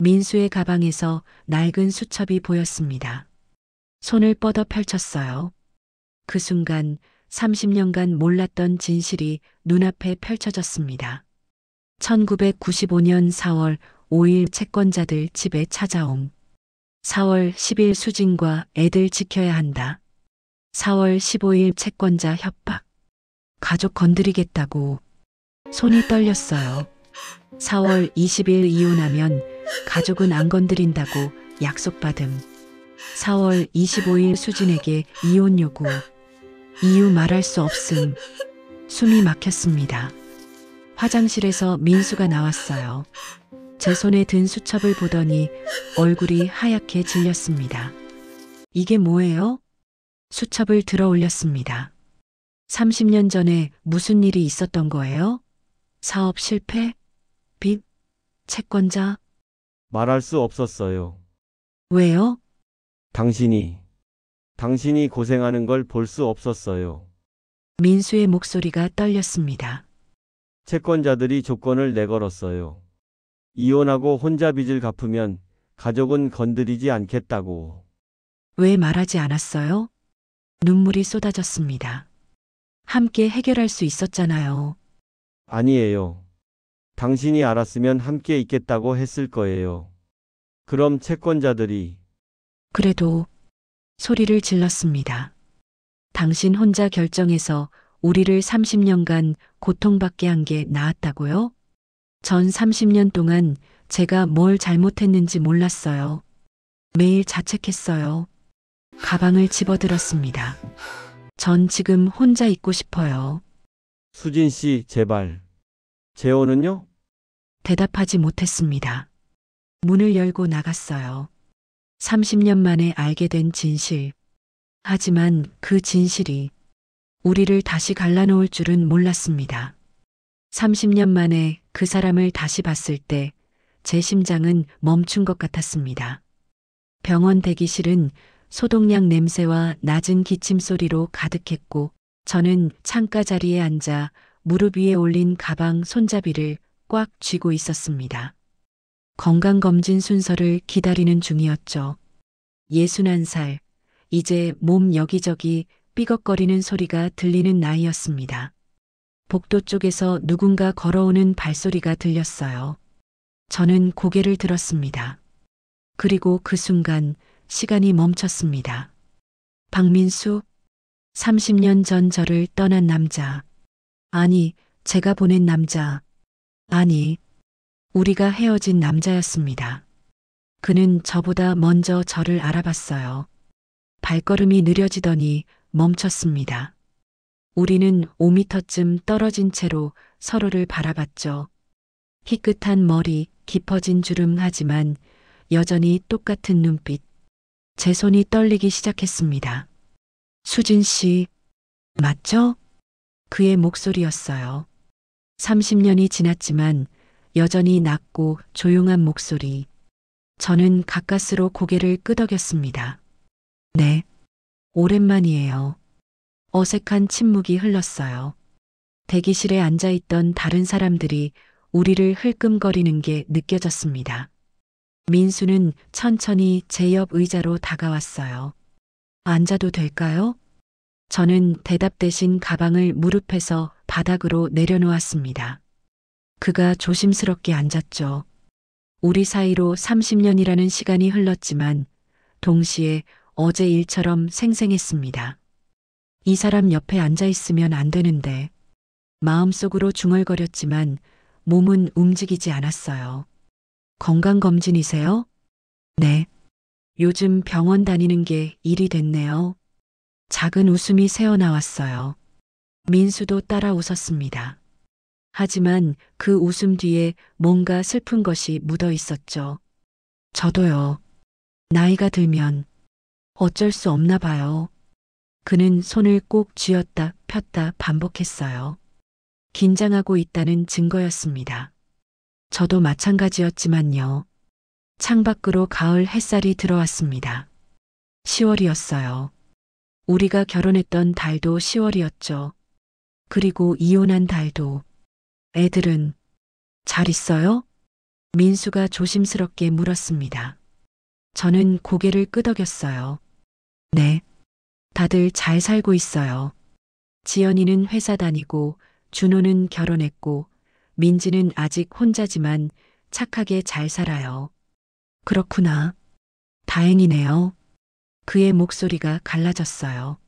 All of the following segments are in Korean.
민수의 가방에서 낡은 수첩이 보였습니다. 손을 뻗어 펼쳤어요. 그 순간 30년간 몰랐던 진실이 눈앞에 펼쳐졌습니다. 1995년 4월 5일 채권자들 집에 찾아옴. 4월 10일 수진과 애들 지켜야 한다. 4월 15일 채권자 협박. 가족 건드리겠다고. 손이 떨렸어요. 4월 20일 이혼하면 가족은 안 건드린다고 약속받음. 4월 25일 수진에게 이혼 요구. 이유 말할 수 없음. 숨이 막혔습니다. 화장실에서 민수가 나왔어요. 제 손에 든 수첩을 보더니 얼굴이 하얗게 질렸습니다. 이게 뭐예요? 수첩을 들어 올렸습니다. 30년 전에 무슨 일이 있었던 거예요? 사업 실패? 빚? 채권자? 말할 수 없었어요. 왜요? 당신이 고생하는 걸 볼 수 없었어요. 민수의 목소리가 떨렸습니다. 채권자들이 조건을 내걸었어요. 이혼하고 혼자 빚을 갚으면 가족은 건드리지 않겠다고. 왜 말하지 않았어요? 눈물이 쏟아졌습니다. 함께 해결할 수 있었잖아요. 아니에요. 당신이 알았으면 함께 있겠다고 했을 거예요. 그럼 채권자들이 그래도 소리를 질렀습니다. 당신 혼자 결정해서 우리를 30년간 고통받게 한 게 나았다고요? 전 30년 동안 제가 뭘 잘못했는지 몰랐어요. 매일 자책했어요. 가방을 집어들었습니다. 전 지금 혼자 있고 싶어요. 수진 씨, 제발. 재혼은요? 대답하지 못했습니다. 문을 열고 나갔어요. 30년 만에 알게 된 진실. 하지만 그 진실이 우리를 다시 갈라놓을 줄은 몰랐습니다. 30년 만에 그 사람을 다시 봤을 때 제 심장은 멈춘 것 같았습니다. 병원 대기실은 소독약 냄새와 낮은 기침 소리로 가득했고 저는 창가 자리에 앉아 무릎 위에 올린 가방 손잡이를 꽉 쥐고 있었습니다. 건강검진 순서를 기다리는 중이었죠. 61살, 이제 몸 여기저기 삐걱거리는 소리가 들리는 나이였습니다. 복도 쪽에서 누군가 걸어오는 발소리가 들렸어요. 저는 고개를 들었습니다. 그리고 그 순간 시간이 멈췄습니다. 박민수, 30년 전 저를 떠난 남자. 아니, 제가 보낸 남자. 아니, 우리가 헤어진 남자였습니다. 그는 저보다 먼저 저를 알아봤어요. 발걸음이 느려지더니 멈췄습니다. 우리는 5미터쯤 떨어진 채로 서로를 바라봤죠. 희끗한 머리, 깊어진 주름 하지만 여전히 똑같은 눈빛. 제 손이 떨리기 시작했습니다. 수진 씨, 맞죠? 그의 목소리였어요. 30년이 지났지만 여전히 낮고 조용한 목소리. 저는 가까스로 고개를 끄덕였습니다. 네, 오랜만이에요. 어색한 침묵이 흘렀어요. 대기실에 앉아있던 다른 사람들이 우리를 흘끔거리는 게 느껴졌습니다. 민수는 천천히 제 옆 의자로 다가왔어요. 앉아도 될까요? 저는 대답 대신 가방을 무릎에서 바닥으로 내려놓았습니다. 그가 조심스럽게 앉았죠. 우리 사이로 30년이라는 시간이 흘렀지만 동시에 어제 일처럼 생생했습니다. 이 사람 옆에 앉아 있으면 안 되는데 마음속으로 중얼거렸지만 몸은 움직이지 않았어요. 건강검진이세요? 네. 요즘 병원 다니는 게 일이 됐네요. 작은 웃음이 새어나왔어요. 민수도 따라 웃었습니다. 하지만 그 웃음 뒤에 뭔가 슬픈 것이 묻어 있었죠. 저도요. 나이가 들면 어쩔 수 없나 봐요. 그는 손을 꼭 쥐었다 폈다 반복했어요. 긴장하고 있다는 증거였습니다. 저도 마찬가지였지만요. 창밖으로 가을 햇살이 들어왔습니다. 10월이었어요. 우리가 결혼했던 달도 10월이었죠. 그리고 이혼한 달도. 애들은 잘 있어요? 민수가 조심스럽게 물었습니다. 저는 고개를 끄덕였어요. 네. 다들 잘 살고 있어요. 지연이는 회사 다니고, 준호는 결혼했고, 민지는 아직 혼자지만 착하게 잘 살아요. 그렇구나. 다행이네요. 그의 목소리가 갈라졌어요.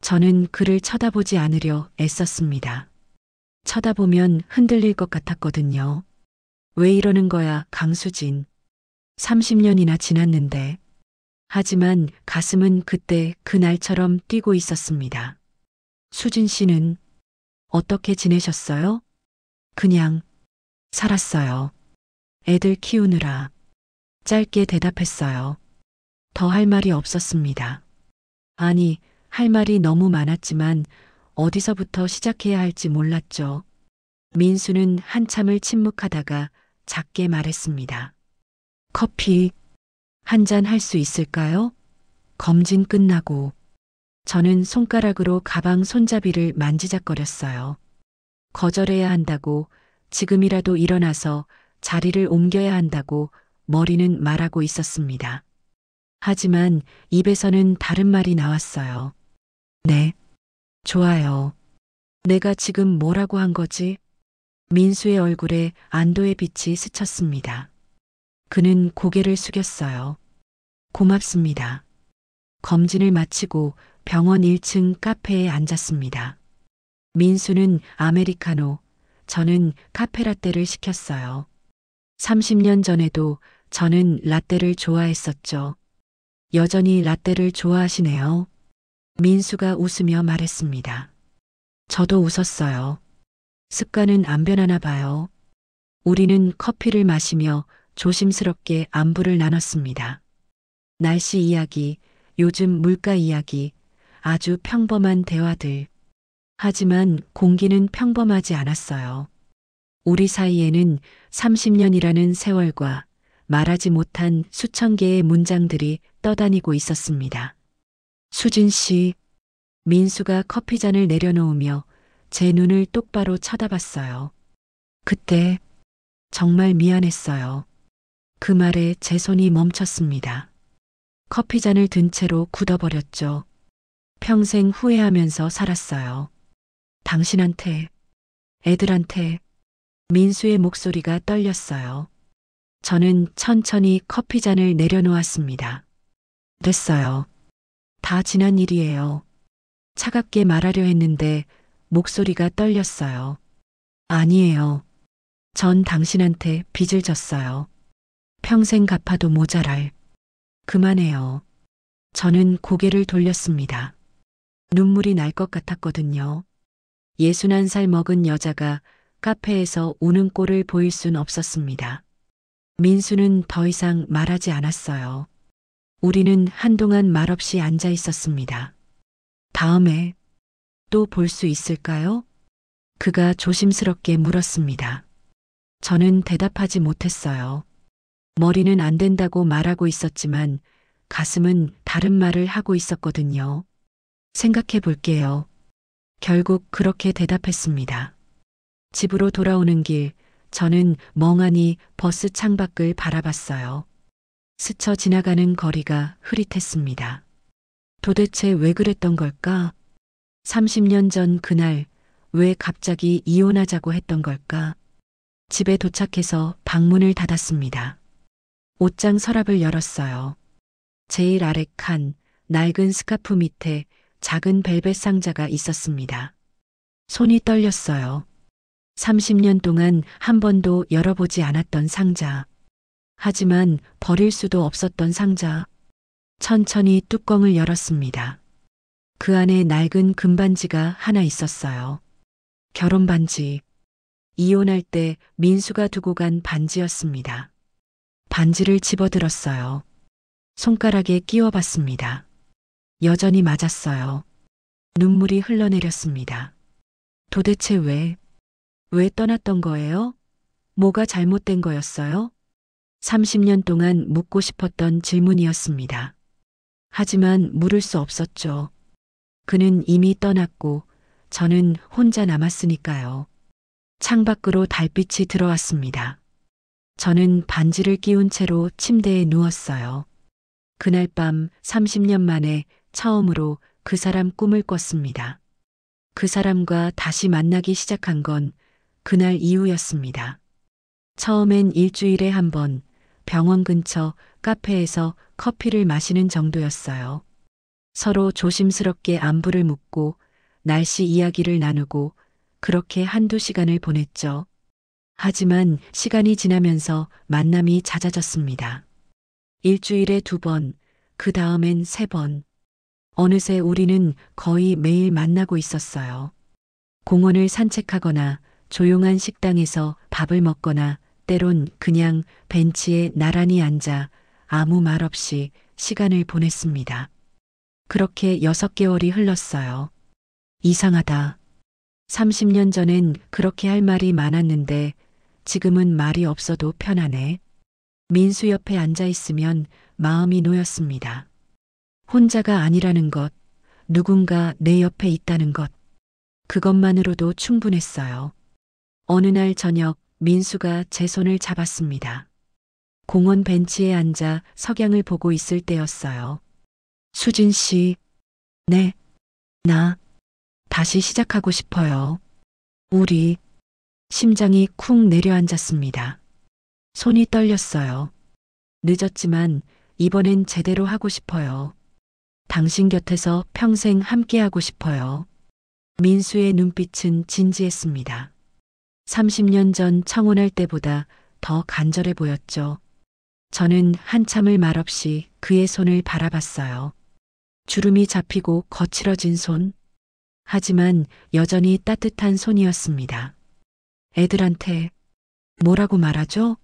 저는 그를 쳐다보지 않으려 애썼습니다. 쳐다보면 흔들릴 것 같았거든요. 왜 이러는 거야, 강수진. 30년이나 지났는데. 하지만 가슴은 그때 그날처럼 뛰고 있었습니다. 수진 씨는 어떻게 지내셨어요? 그냥 살았어요. 애들 키우느라. 짧게 대답했어요. 더 할 말이 없었습니다. 아니, 할 말이 너무 많았지만 어디서부터 시작해야 할지 몰랐죠. 민수는 한참을 침묵하다가 작게 말했습니다. 커피 한 잔 할 수 있을까요? 검진 끝나고. 저는 손가락으로 가방 손잡이를 만지작거렸어요. 거절해야 한다고, 지금이라도 일어나서 자리를 옮겨야 한다고 머리는 말하고 있었습니다. 하지만 입에서는 다른 말이 나왔어요. 네, 좋아요. 내가 지금 뭐라고 한 거지? 민수의 얼굴에 안도의 빛이 스쳤습니다. 그는 고개를 숙였어요. 고맙습니다. 검진을 마치고 병원 1층 카페에 앉았습니다. 민수는 아메리카노, 저는 카페라떼를 시켰어요. 30년 전에도 저는 라떼를 좋아했었죠. 여전히 라떼를 좋아하시네요. 민수가 웃으며 말했습니다. 저도 웃었어요. 습관은 안 변하나 봐요. 우리는 커피를 마시며 조심스럽게 안부를 나눴습니다. 날씨 이야기, 요즘 물가 이야기, 아주 평범한 대화들. 하지만 공기는 평범하지 않았어요. 우리 사이에는 30년이라는 세월과 말하지 못한 수천 개의 문장들이 떠다니고 있었습니다. 수진 씨, 민수가 커피잔을 내려놓으며 제 눈을 똑바로 쳐다봤어요. 그때 정말 미안했어요. 그 말에 제 손이 멈췄습니다. 커피잔을 든 채로 굳어버렸죠. 평생 후회하면서 살았어요. 당신한테, 애들한테. 민수의 목소리가 떨렸어요. 저는 천천히 커피잔을 내려놓았습니다. 됐어요. 다 지난 일이에요. 차갑게 말하려 했는데 목소리가 떨렸어요. 아니에요. 전 당신한테 빚을 졌어요. 평생 갚아도 모자랄. 그만해요. 저는 고개를 돌렸습니다. 눈물이 날 것 같았거든요. 61살 먹은 여자가 카페에서 우는 꼴을 보일 순 없었습니다. 민수는 더 이상 말하지 않았어요. 우리는 한동안 말없이 앉아 있었습니다. 다음에 또 볼 수 있을까요? 그가 조심스럽게 물었습니다. 저는 대답하지 못했어요. 머리는 안 된다고 말하고 있었지만 가슴은 다른 말을 하고 있었거든요. 생각해 볼게요. 결국 그렇게 대답했습니다. 집으로 돌아오는 길, 저는 멍하니 버스 창밖을 바라봤어요. 스쳐 지나가는 거리가 흐릿했습니다. 도대체 왜 그랬던 걸까? 30년 전 그날 왜 갑자기 이혼하자고 했던 걸까? 집에 도착해서 방문을 닫았습니다. 옷장 서랍을 열었어요. 제일 아래 칸, 낡은 스카프 밑에 작은 벨벳 상자가 있었습니다. 손이 떨렸어요. 30년 동안 한 번도 열어보지 않았던 상자. 하지만 버릴 수도 없었던 상자. 천천히 뚜껑을 열었습니다. 그 안에 낡은 금반지가 하나 있었어요. 결혼 반지. 이혼할 때 민수가 두고 간 반지였습니다. 반지를 집어들었어요. 손가락에 끼워봤습니다. 여전히 맞았어요. 눈물이 흘러내렸습니다. 도대체 왜 떠났던 거예요? 뭐가 잘못된 거였어요? 30년 동안 묻고 싶었던 질문이었습니다. 하지만 물을 수 없었죠. 그는 이미 떠났고 저는 혼자 남았으니까요. 창밖으로 달빛이 들어왔습니다. 저는 반지를 끼운 채로 침대에 누웠어요. 그날 밤 30년 만에 처음으로 그 사람 꿈을 꿨습니다. 그 사람과 다시 만나기 시작한 건 그날 이후였습니다. 처음엔 일주일에 한 번 병원 근처 카페에서 커피를 마시는 정도였어요. 서로 조심스럽게 안부를 묻고 날씨 이야기를 나누고 그렇게 한두 시간을 보냈죠. 하지만 시간이 지나면서 만남이 잦아졌습니다. 일주일에 2번, 그 다음엔 3번. 어느새 우리는 거의 매일 만나고 있었어요. 공원을 산책하거나 조용한 식당에서 밥을 먹거나 때론 그냥 벤치에 나란히 앉아 아무 말 없이 시간을 보냈습니다. 그렇게 6개월이 흘렀어요. 이상하다. 30년 전엔 그렇게 할 말이 많았는데 지금은 말이 없어도 편하네. 민수 옆에 앉아 있으면 마음이 놓였습니다. 혼자가 아니라는 것, 누군가 내 옆에 있다는 것, 그것만으로도 충분했어요. 어느 날 저녁 민수가 제 손을 잡았습니다. 공원 벤치에 앉아 석양을 보고 있을 때였어요. 수진 씨, 네, 나 다시 시작하고 싶어요. 우리 심장이 쿵 내려앉았습니다. 손이 떨렸어요. 늦었지만 이번엔 제대로 하고 싶어요. 당신 곁에서 평생 함께하고 싶어요. 민수의 눈빛은 진지했습니다. 30년 전 청혼할 때보다 더 간절해 보였죠. 저는 한참을 말없이 그의 손을 바라봤어요. 주름이 잡히고 거칠어진 손. 하지만 여전히 따뜻한 손이었습니다. 애들한테 뭐라고 말하죠?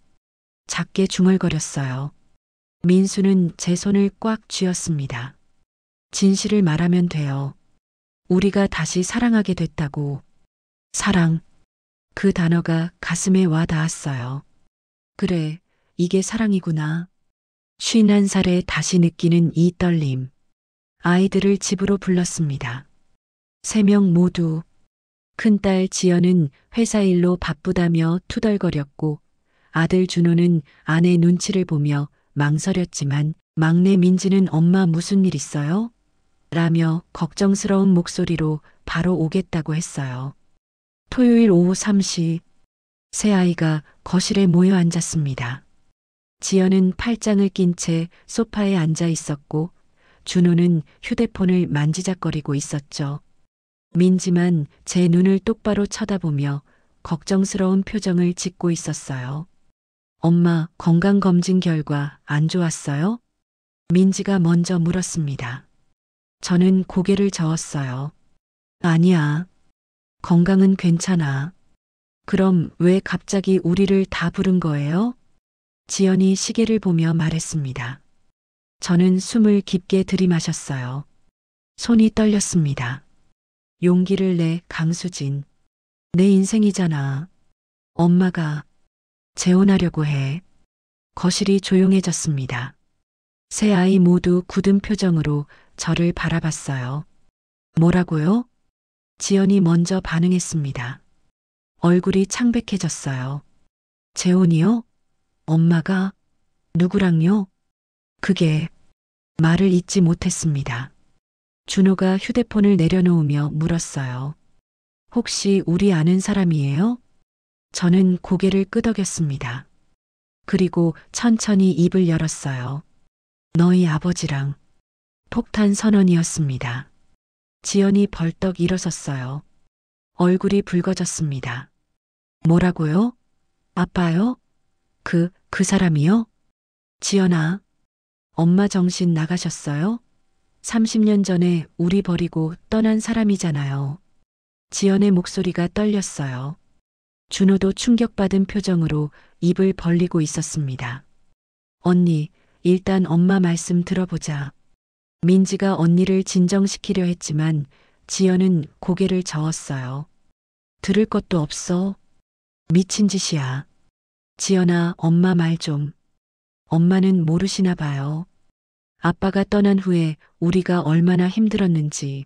작게 중얼거렸어요. 민수는 제 손을 꽉 쥐었습니다. 진실을 말하면 돼요. 우리가 다시 사랑하게 됐다고. 사랑. 그 단어가 가슴에 와 닿았어요. 그래, 이게 사랑이구나. 51살에 다시 느끼는 이 떨림. 아이들을 집으로 불렀습니다. 3명 모두. 큰딸 지연은 회사 일로 바쁘다며 투덜거렸고 아들 준호는 아내 눈치를 보며 망설였지만 막내 민지는 엄마 무슨 일 있어요? 라며 걱정스러운 목소리로 바로 오겠다고 했어요. 토요일 오후 3시 세 아이가 거실에 모여 앉았습니다. 지연은 팔짱을 낀 채 소파에 앉아 있었고 준호는 휴대폰을 만지작거리고 있었죠. 민지만 제 눈을 똑바로 쳐다보며 걱정스러운 표정을 짓고 있었어요. 엄마, 건강검진 결과 안 좋았어요? 민지가 먼저 물었습니다. 저는 고개를 저었어요. 아니야. 건강은 괜찮아. 그럼 왜 갑자기 우리를 다 부른 거예요? 지연이 시계를 보며 말했습니다. 저는 숨을 깊게 들이마셨어요. 손이 떨렸습니다. 용기를 내 강수진. 내 인생이잖아. 엄마가 재혼하려고 해. 거실이 조용해졌습니다. 세 아이 모두 굳은 표정으로 저를 바라봤어요. 뭐라고요? 지연이 먼저 반응했습니다. 얼굴이 창백해졌어요. 재혼이요? 엄마가? 누구랑요? 그게 말을 잇지 못했습니다. 준호가 휴대폰을 내려놓으며 물었어요. 혹시 우리 아는 사람이에요? 저는 고개를 끄덕였습니다. 그리고 천천히 입을 열었어요. 너희 아버지랑. 폭탄 선언이었습니다. 지연이 벌떡 일어섰어요. 얼굴이 붉어졌습니다. 뭐라고요? 아빠요? 그 사람이요? 지연아, 엄마 정신 나가셨어요? 30년 전에 우리 버리고 떠난 사람이잖아요. 지연의 목소리가 떨렸어요. 준호도 충격받은 표정으로 입을 벌리고 있었습니다. 언니, 일단 엄마 말씀 들어보자. 민지가 언니를 진정시키려 했지만 지연은 고개를 저었어요. 들을 것도 없어. 미친 짓이야. 지연아, 엄마 말 좀. 엄마는 모르시나 봐요. 아빠가 떠난 후에 우리가 얼마나 힘들었는지.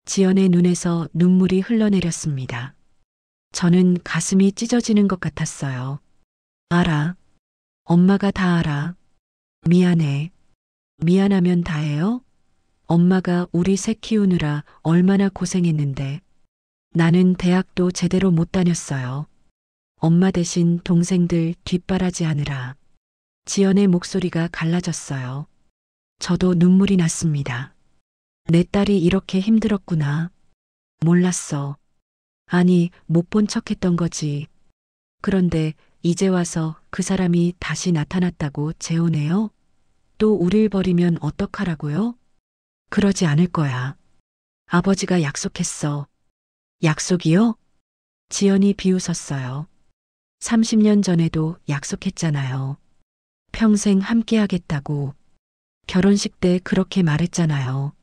지연의 눈에서 눈물이 흘러내렸습니다. 저는 가슴이 찢어지는 것 같았어요. 알아. 엄마가 다 알아. 미안해. 미안하면 다해요? 엄마가 우리 새 키우느라 얼마나 고생했는데. 나는 대학도 제대로 못 다녔어요. 엄마 대신 동생들 뒷바라지 하느라. 지연의 목소리가 갈라졌어요. 저도 눈물이 났습니다. 내 딸이 이렇게 힘들었구나. 몰랐어. 아니, 못 본 척 했던 거지. 그런데 이제 와서 그 사람이 다시 나타났다고 재혼해요? 또 우릴 버리면 어떡하라고요? 그러지 않을 거야. 아버지가 약속했어. 약속이요? 지연이 비웃었어요. 30년 전에도 약속했잖아요. 평생 함께 하겠다고. 결혼식 때 그렇게 말했잖아요.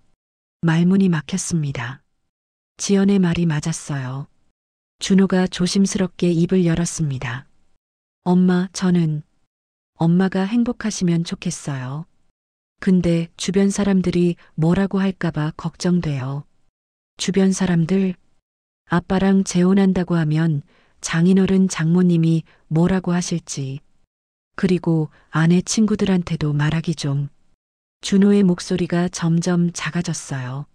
말문이 막혔습니다. 지연의 말이 맞았어요. 준호가 조심스럽게 입을 열었습니다. 엄마, 저는 엄마가 행복하시면 좋겠어요. 근데 주변 사람들이 뭐라고 할까봐 걱정돼요. 주변 사람들, 아빠랑 재혼한다고 하면 장인어른 장모님이 뭐라고 하실지. 그리고 아내 친구들한테도 말하기 좀. 준호의 목소리가 점점 작아졌어요.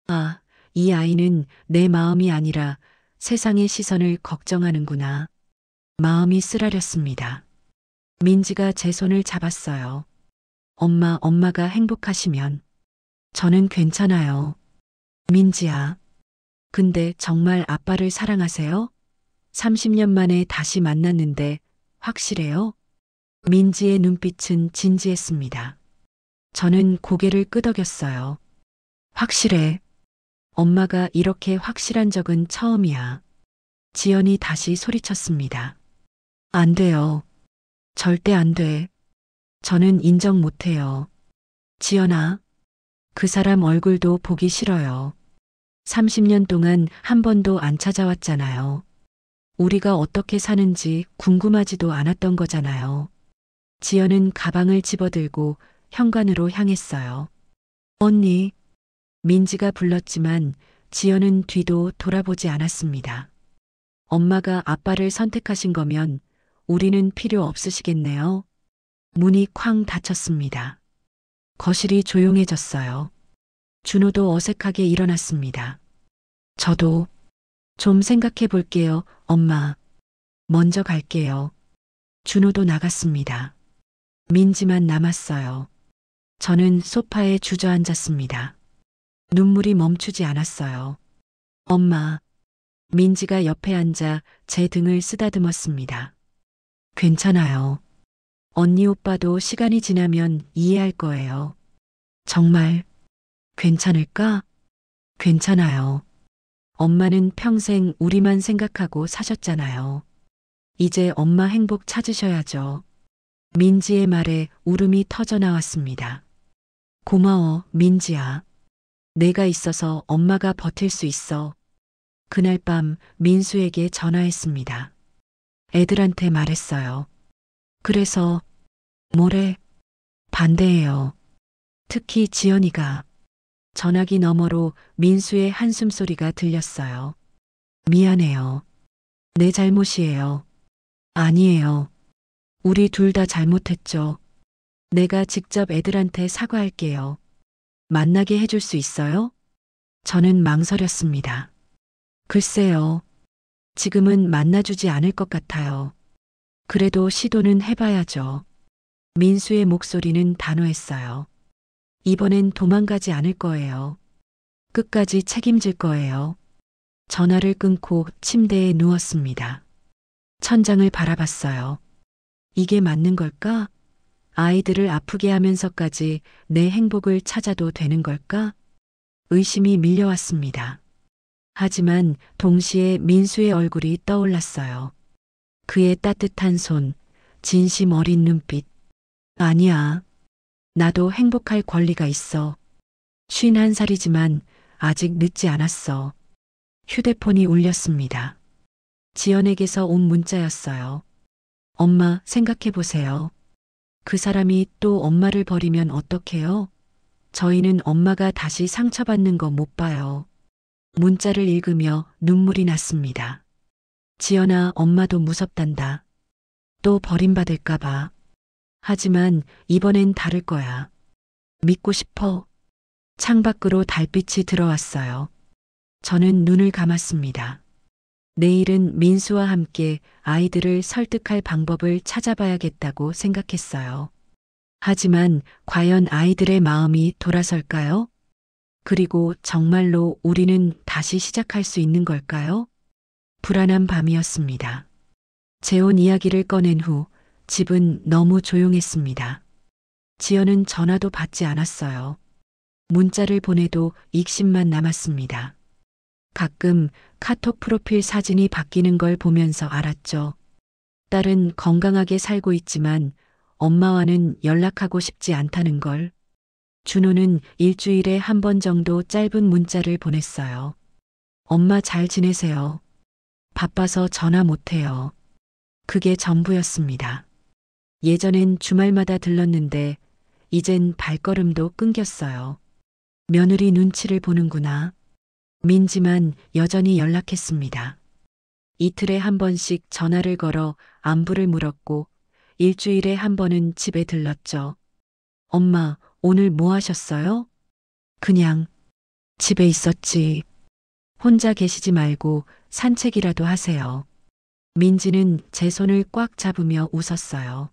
아, 이 아이는 내 마음이 아니라 세상의 시선을 걱정하는구나. 마음이 쓰라렸습니다. 민지가 제 손을 잡았어요. 엄마가 행복하시면 저는 괜찮아요. 민지야. 근데 정말 아빠를 사랑하세요? 30년 만에 다시 만났는데 확실해요? 민지의 눈빛은 진지했습니다. 저는 고개를 끄덕였어요. 확실해. 엄마가 이렇게 확실한 적은 처음이야. 지연이 다시 소리쳤습니다. 안 돼요. 절대 안 돼. 저는 인정 못해요. 지연아, 그 사람 얼굴도 보기 싫어요. 30년 동안 한 번도 안 찾아왔잖아요. 우리가 어떻게 사는지 궁금하지도 않았던 거잖아요. 지연은 가방을 집어들고 현관으로 향했어요. 언니, 민지가 불렀지만 지연은 뒤도 돌아보지 않았습니다. 엄마가 아빠를 선택하신 거면 우리는 필요 없으시겠네요. 문이 쾅 닫혔습니다. 거실이 조용해졌어요. 준호도 어색하게 일어났습니다. 저도 좀 생각해 볼게요, 엄마. 먼저 갈게요. 준호도 나갔습니다. 민지만 남았어요. 저는 소파에 주저앉았습니다. 눈물이 멈추지 않았어요. 엄마. 민지가 옆에 앉아 제 등을 쓰다듬었습니다. 괜찮아요. 언니 오빠도 시간이 지나면 이해할 거예요. 정말 괜찮을까? 괜찮아요. 엄마는 평생 우리만 생각하고 사셨잖아요. 이제 엄마 행복 찾으셔야죠. 민지의 말에 울음이 터져 나왔습니다. 고마워, 민지야. 내가 있어서 엄마가 버틸 수 있어. 그날 밤 민수에게 전화했습니다. 애들한테 말했어요. 그래서 뭐래? 반대해요. 특히 지연이가. 전화기 너머로 민수의 한숨 소리가 들렸어요. 미안해요. 내 잘못이에요. 아니에요. 우리 둘 다 잘못했죠. 내가 직접 애들한테 사과할게요. 만나게 해줄 수 있어요? 저는 망설였습니다. 글쎄요. 지금은 만나주지 않을 것 같아요. 그래도 시도는 해봐야죠. 민수의 목소리는 단호했어요. 이번엔 도망가지 않을 거예요. 끝까지 책임질 거예요. 전화를 끊고 침대에 누웠습니다. 천장을 바라봤어요. 이게 맞는 걸까? 아이들을 아프게 하면서까지 내 행복을 찾아도 되는 걸까? 의심이 밀려왔습니다. 하지만 동시에 민수의 얼굴이 떠올랐어요. 그의 따뜻한 손, 진심 어린 눈빛. 아니야. 나도 행복할 권리가 있어. 51살이지만 아직 늦지 않았어. 휴대폰이 울렸습니다. 지연에게서 온 문자였어요. 엄마, 생각해보세요. 그 사람이 또 엄마를 버리면 어떡해요? 저희는 엄마가 다시 상처받는 거 못 봐요. 문자를 읽으며 눈물이 났습니다. 지연아, 엄마도 무섭단다. 또 버림받을까봐. 하지만 이번엔 다를 거야. 믿고 싶어. 창밖으로 달빛이 들어왔어요. 저는 눈을 감았습니다. 내일은 민수와 함께 아이들을 설득할 방법을 찾아봐야겠다고 생각했어요. 하지만 과연 아이들의 마음이 돌아설까요? 그리고 정말로 우리는 다시 시작할 수 있는 걸까요? 불안한 밤이었습니다. 재혼 이야기를 꺼낸 후 집은 너무 조용했습니다. 지연은 전화도 받지 않았어요. 문자를 보내도 익십만 남았습니다. 가끔 카톡 프로필 사진이 바뀌는 걸 보면서 알았죠. 딸은 건강하게 살고 있지만 엄마와는 연락하고 싶지 않다는 걸. 준호는 일주일에 한 번 정도 짧은 문자를 보냈어요. 엄마 잘 지내세요. 바빠서 전화 못해요. 그게 전부였습니다. 예전엔 주말마다 들렀는데 이젠 발걸음도 끊겼어요. 며느리 눈치를 보는구나. 민지만 여전히 연락했습니다. 이틀에 한 번씩 전화를 걸어 안부를 물었고 일주일에 한 번은 집에 들렀죠. 엄마, 오늘 뭐 하셨어요? 그냥 집에 있었지. 혼자 계시지 말고 산책이라도 하세요. 민지는 제 손을 꽉 잡으며 웃었어요.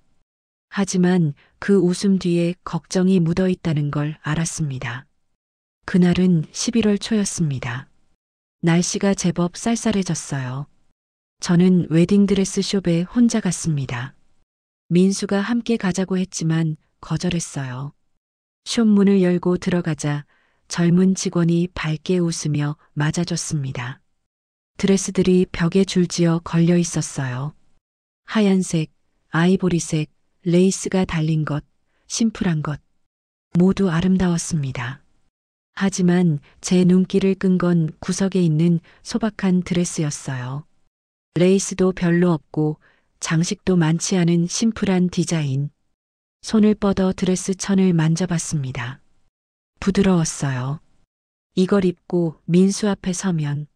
하지만 그 웃음 뒤에 걱정이 묻어 있다는 걸 알았습니다. 그날은 11월 초였습니다. 날씨가 제법 쌀쌀해졌어요. 저는 웨딩드레스 숍에 혼자 갔습니다. 민수가 함께 가자고 했지만 거절했어요. 숍 문을 열고 들어가자 젊은 직원이 밝게 웃으며 맞아줬습니다. 드레스들이 벽에 줄지어 걸려 있었어요. 하얀색, 아이보리색, 레이스가 달린 것, 심플한 것, 모두 아름다웠습니다. 하지만 제 눈길을 끈 건 구석에 있는 소박한 드레스였어요. 레이스도 별로 없고 장식도 많지 않은 심플한 디자인. 손을 뻗어 드레스 천을 만져봤습니다. 부드러웠어요. 이걸 입고 민수 앞에 서면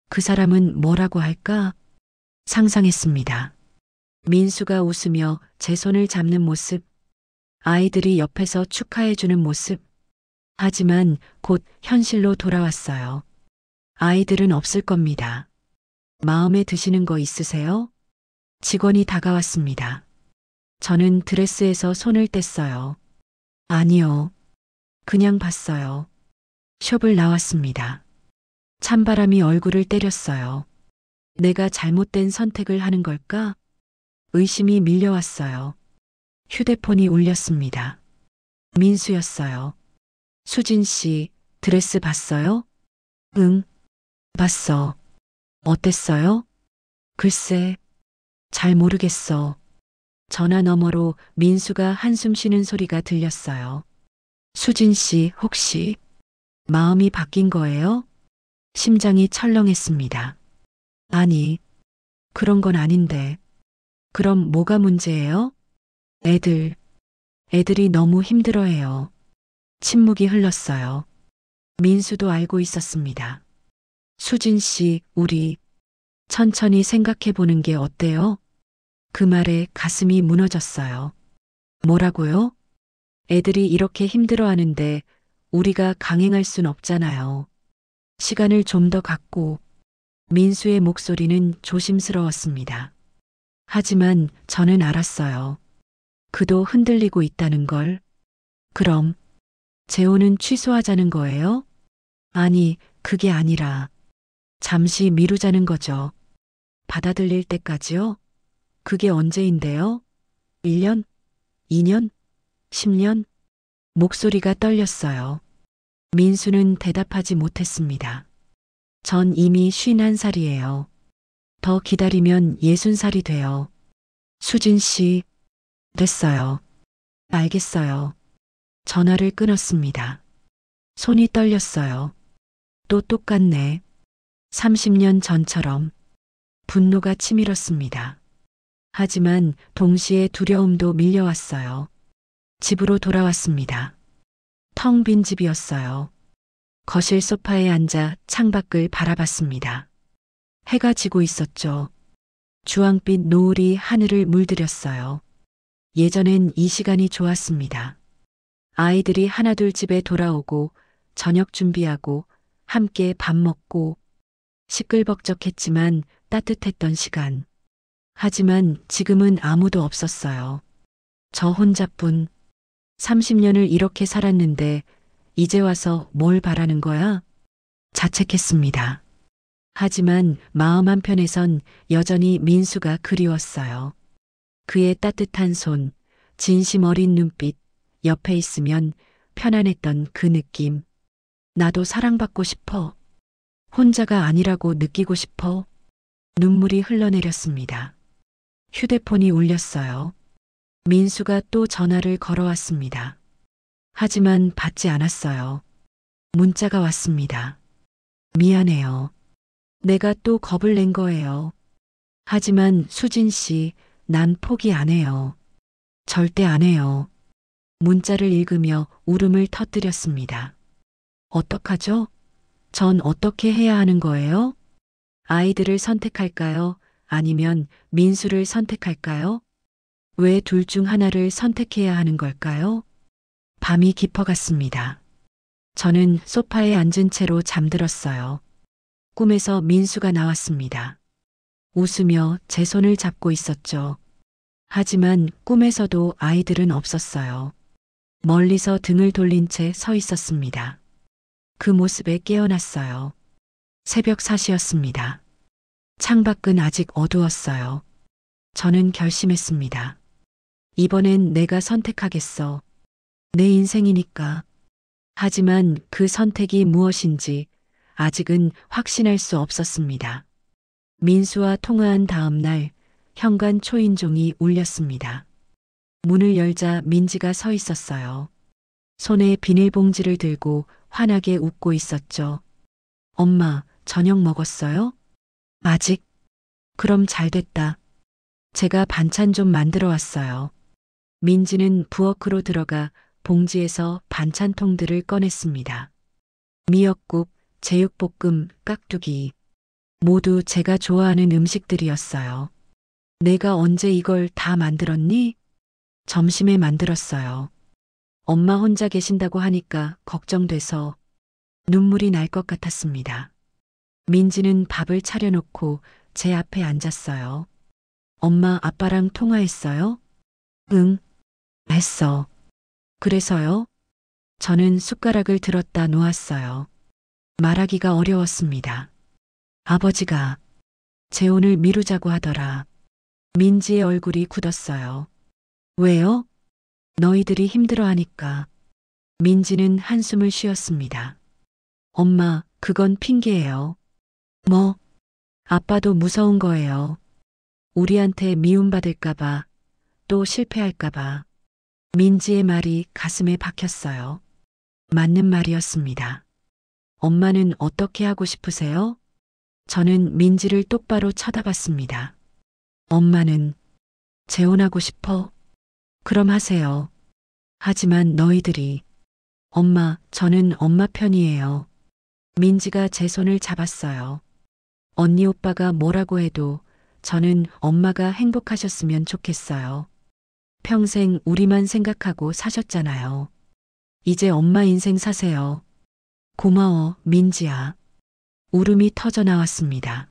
그 사람은 뭐라고 할까? 상상했습니다. 민수가 웃으며 제 손을 잡는 모습, 아이들이 옆에서 축하해주는 모습. 하지만 곧 현실로 돌아왔어요. 아이들은 없을 겁니다. 마음에 드시는 거 있으세요? 직원이 다가왔습니다. 저는 드레스에서 손을 뗐어요. 아니요. 그냥 봤어요. 숍을 나왔습니다. 찬바람이 얼굴을 때렸어요. 내가 잘못된 선택을 하는 걸까? 의심이 밀려왔어요. 휴대폰이 울렸습니다. 민수였어요. 수진 씨, 드레스 봤어요? 응, 봤어. 어땠어요? 글쎄, 잘 모르겠어. 전화 너머로 민수가 한숨 쉬는 소리가 들렸어요. 수진 씨, 혹시 마음이 바뀐 거예요? 심장이 철렁했습니다. 아니, 그런 건 아닌데. 그럼 뭐가 문제예요? 애들이 너무 힘들어해요. 침묵이 흘렀어요. 민수도 알고 있었습니다. 수진 씨, 우리 천천히 생각해 보는 게 어때요? 그 말에 가슴이 무너졌어요. 뭐라고요? 애들이 이렇게 힘들어하는데 우리가 강행할 순 없잖아요. 시간을 좀 더 갖고. 민수의 목소리는 조심스러웠습니다. 하지만 저는 알았어요. 그도 흔들리고 있다는 걸. 그럼 재혼은 취소하자는 거예요? 아니, 그게 아니라 잠시 미루자는 거죠. 받아들일 때까지요? 그게 언제인데요? 1년? 2년? 10년? 목소리가 떨렸어요. 민수는 대답하지 못했습니다. 전 이미 51살이에요. 더 기다리면 60살이 돼요. 수진 씨, 됐어요. 알겠어요. 전화를 끊었습니다. 손이 떨렸어요. 또 똑같네. 30년 전처럼. 분노가 치밀었습니다. 하지만 동시에 두려움도 밀려왔어요. 집으로 돌아왔습니다. 텅 빈 집이었어요. 거실 소파에 앉아 창밖을 바라봤습니다. 해가 지고 있었죠. 주황빛 노을이 하늘을 물들였어요. 예전엔 이 시간이 좋았습니다. 아이들이 하나둘 집에 돌아오고 저녁 준비하고 함께 밥 먹고 시끌벅적했지만 따뜻했던 시간. 하지만 지금은 아무도 없었어요. 저 혼자뿐. 30년을 이렇게 살았는데 이제 와서 뭘 바라는 거야? 자책했습니다. 하지만 마음 한편에선 여전히 민수가 그리웠어요. 그의 따뜻한 손, 진심 어린 눈빛, 옆에 있으면 편안했던 그 느낌. 나도 사랑받고 싶어. 혼자가 아니라고 느끼고 싶어. 눈물이 흘러내렸습니다. 휴대폰이 울렸어요. 민수가 또 전화를 걸어왔습니다. 하지만 받지 않았어요. 문자가 왔습니다. 미안해요. 내가 또 겁을 낸 거예요. 하지만 수진 씨, 난 포기 안 해요. 절대 안 해요. 문자를 읽으며 울음을 터뜨렸습니다. 어떡하죠? 전 어떻게 해야 하는 거예요? 아이들을 선택할까요? 아니면 민수를 선택할까요? 왜 둘 중 하나를 선택해야 하는 걸까요? 밤이 깊어갔습니다. 저는 소파에 앉은 채로 잠들었어요. 꿈에서 민수가 나왔습니다. 웃으며 제 손을 잡고 있었죠. 하지만 꿈에서도 아이들은 없었어요. 멀리서 등을 돌린 채 서 있었습니다. 그 모습에 깨어났어요. 새벽 4시였습니다. 창밖은 아직 어두웠어요. 저는 결심했습니다. 이번엔 내가 선택하겠어. 내 인생이니까. 하지만 그 선택이 무엇인지 아직은 확신할 수 없었습니다. 민수와 통화한 다음 날 현관 초인종이 울렸습니다. 문을 열자 민지가 서 있었어요. 손에 비닐봉지를 들고 환하게 웃고 있었죠. 엄마, 저녁 먹었어요? 아직? 그럼 잘 됐다. 제가 반찬 좀 만들어 왔어요. 민지는 부엌으로 들어가 봉지에서 반찬통들을 꺼냈습니다. 미역국, 제육볶음, 깍두기. 모두 제가 좋아하는 음식들이었어요. 내가 언제 이걸 다 만들었니? 점심에 만들었어요. 엄마 혼자 계신다고 하니까 걱정돼서 눈물이 날 것 같았습니다. 민지는 밥을 차려놓고 제 앞에 앉았어요. 엄마, 아빠랑 통화했어요? 응, 했어. 그래서요? 저는 숟가락을 들었다 놓았어요. 말하기가 어려웠습니다. 아버지가 재혼을 미루자고 하더라. 민지의 얼굴이 굳었어요. 왜요? 너희들이 힘들어하니까. 민지는 한숨을 쉬었습니다. 엄마, 그건 핑계예요. 뭐? 아빠도 무서운 거예요. 우리한테 미움받을까봐, 또 실패할까봐. 민지의 말이 가슴에 박혔어요. 맞는 말이었습니다. 엄마는 어떻게 하고 싶으세요? 저는 민지를 똑바로 쳐다봤습니다. 엄마는 재혼하고 싶어? 그럼 하세요. 하지만 너희들이. 엄마, 저는 엄마 편이에요. 민지가 제 손을 잡았어요. 언니 오빠가 뭐라고 해도 저는 엄마가 행복하셨으면 좋겠어요. 평생 우리만 생각하고 사셨잖아요. 이제 엄마 인생 사세요. 고마워, 민지야. 울음이 터져 나왔습니다.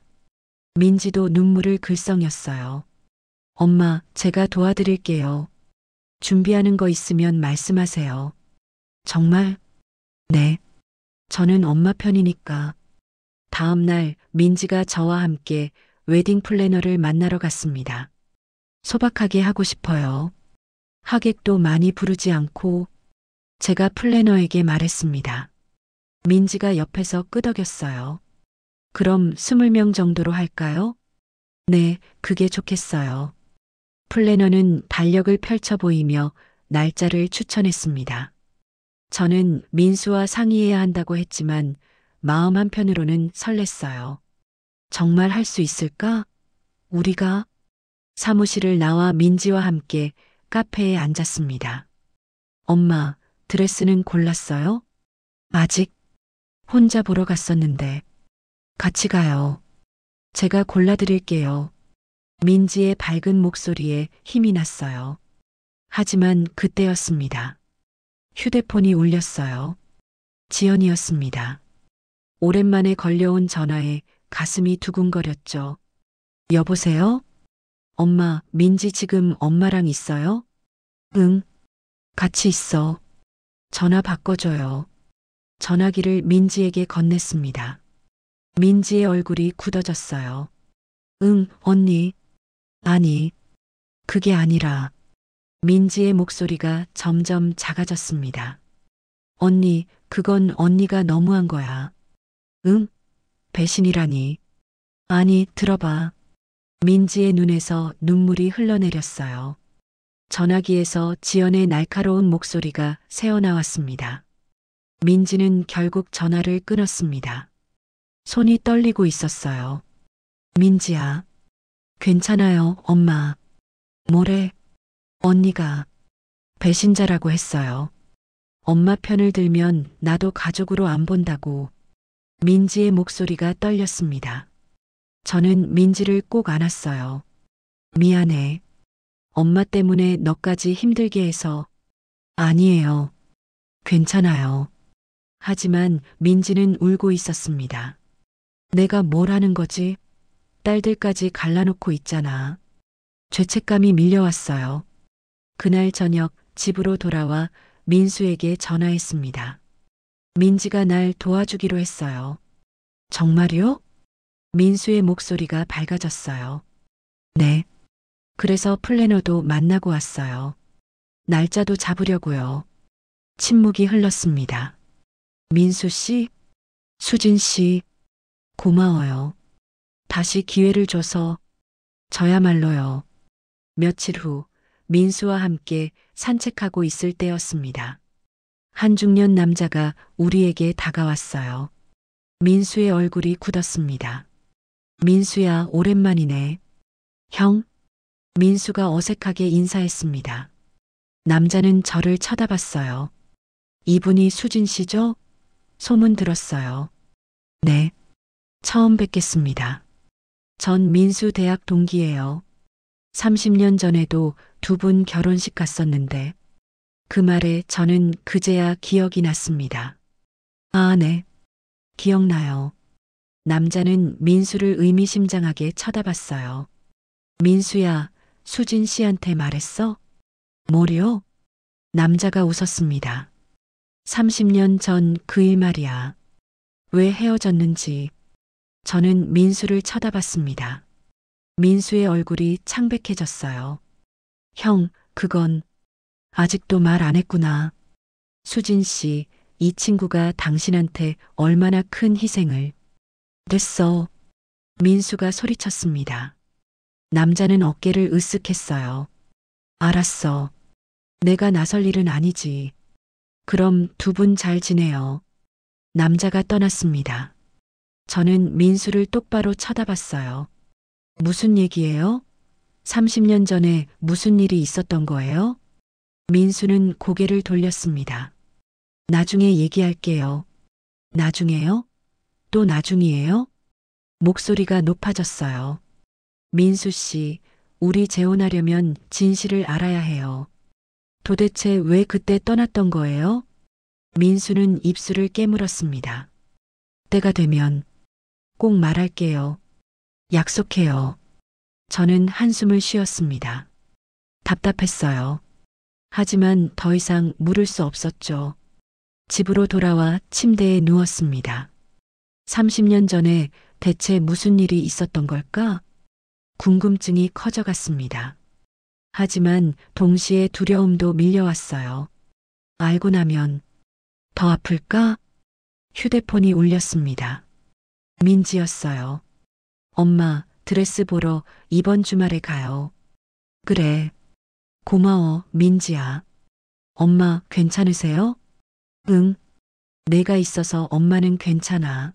민지도 눈물을 글썽였어요. 엄마, 제가 도와드릴게요. 준비하는 거 있으면 말씀하세요. 정말? 네. 저는 엄마 편이니까. 다음 날 민지가 저와 함께 웨딩 플래너를 만나러 갔습니다. 소박하게 하고 싶어요. 하객도 많이 부르지 않고. 제가 플래너에게 말했습니다. 민지가 옆에서 끄덕였어요. 그럼 20명 정도로 할까요? 네, 그게 좋겠어요. 플래너는 달력을 펼쳐 보이며 날짜를 추천했습니다. 저는 민수와 상의해야 한다고 했지만 마음 한편으로는 설렜어요. 정말 할 수 있을까? 우리가? 사무실을 나와 민지와 함께 카페에 앉았습니다. 엄마, 드레스는 골랐어요? 아직? 혼자 보러 갔었는데. 같이 가요. 제가 골라드릴게요. 민지의 밝은 목소리에 힘이 났어요. 하지만 그때였습니다. 휴대폰이 울렸어요. 지연이었습니다. 오랜만에 걸려온 전화에 가슴이 두근거렸죠. 여보세요? 엄마, 민지 지금 엄마랑 있어요? 응, 같이 있어. 전화 바꿔줘요. 전화기를 민지에게 건넸습니다. 민지의 얼굴이 굳어졌어요. 응, 언니. 아니, 그게 아니라 민지의 목소리가 점점 작아졌습니다. 언니, 그건 언니가 너무한 거야. 응? 배신이라니. 아니, 들어봐. 민지의 눈에서 눈물이 흘러내렸어요. 전화기에서 지연의 날카로운 목소리가 새어나왔습니다. 민지는 결국 전화를 끊었습니다. 손이 떨리고 있었어요. 민지야. 괜찮아요, 엄마. 뭐래? 언니가 배신자라고 했어요. 엄마 편을 들면 나도 가족으로 안 본다고. 민지의 목소리가 떨렸습니다. 저는 민지를 꼭 안았어요. 미안해. 엄마 때문에 너까지 힘들게 해서. 아니에요. 괜찮아요. 하지만 민지는 울고 있었습니다. 내가 뭘 하는 거지? 딸들까지 갈라놓고 있잖아. 죄책감이 밀려왔어요. 그날 저녁 집으로 돌아와 민수에게 전화했습니다. 민지가 날 도와주기로 했어요. 정말요? 민수의 목소리가 밝아졌어요. 네. 그래서 플래너도 만나고 왔어요. 날짜도 잡으려고요. 침묵이 흘렀습니다. 민수 씨, 수진 씨, 고마워요. 다시 기회를 줘서. 저야말로요. 며칠 후 민수와 함께 산책하고 있을 때였습니다. 한 중년 남자가 우리에게 다가왔어요. 민수의 얼굴이 굳었습니다. 민수야, 오랜만이네. 형? 민수가 어색하게 인사했습니다. 남자는 저를 쳐다봤어요. 이분이 수진 씨죠? 소문 들었어요. 네. 처음 뵙겠습니다. 전 민수 대학 동기예요. 30년 전에도 두 분 결혼식 갔었는데 그 말에 저는 그제야 기억이 났습니다. 아, 네. 기억나요. 남자는 민수를 의미심장하게 쳐다봤어요. 민수야, 수진 씨한테 말했어? 뭐요? 남자가 웃었습니다. 30년 전 그 일 말이야. 왜 헤어졌는지. 저는 민수를 쳐다봤습니다. 민수의 얼굴이 창백해졌어요. 형, 그건 아직도 말 안 했구나. 수진 씨, 이 친구가 당신한테 얼마나 큰 희생을. 됐어. 민수가 소리쳤습니다. 남자는 어깨를 으쓱했어요. 알았어. 내가 나설 일은 아니지. 그럼 두 분 잘 지내요. 남자가 떠났습니다. 저는 민수를 똑바로 쳐다봤어요. 무슨 얘기예요? 30년 전에 무슨 일이 있었던 거예요? 민수는 고개를 돌렸습니다. 나중에 얘기할게요. 나중에요? 또 나중이에요? 목소리가 높아졌어요. 민수 씨, 우리 재혼하려면 진실을 알아야 해요. 도대체 왜 그때 떠났던 거예요? 민수는 입술을 깨물었습니다. 때가 되면 꼭 말할게요. 약속해요. 저는 한숨을 쉬었습니다. 답답했어요. 하지만 더 이상 물을 수 없었죠. 집으로 돌아와 침대에 누웠습니다. 30년 전에 대체 무슨 일이 있었던 걸까? 궁금증이 커져갔습니다. 하지만 동시에 두려움도 밀려왔어요. 알고 나면 더 아플까? 휴대폰이 울렸습니다. 민지였어요. 엄마, 드레스 보러 이번 주말에 가요. 그래. 고마워, 민지야. 엄마, 괜찮으세요? 응. 내가 있어서 엄마는 괜찮아.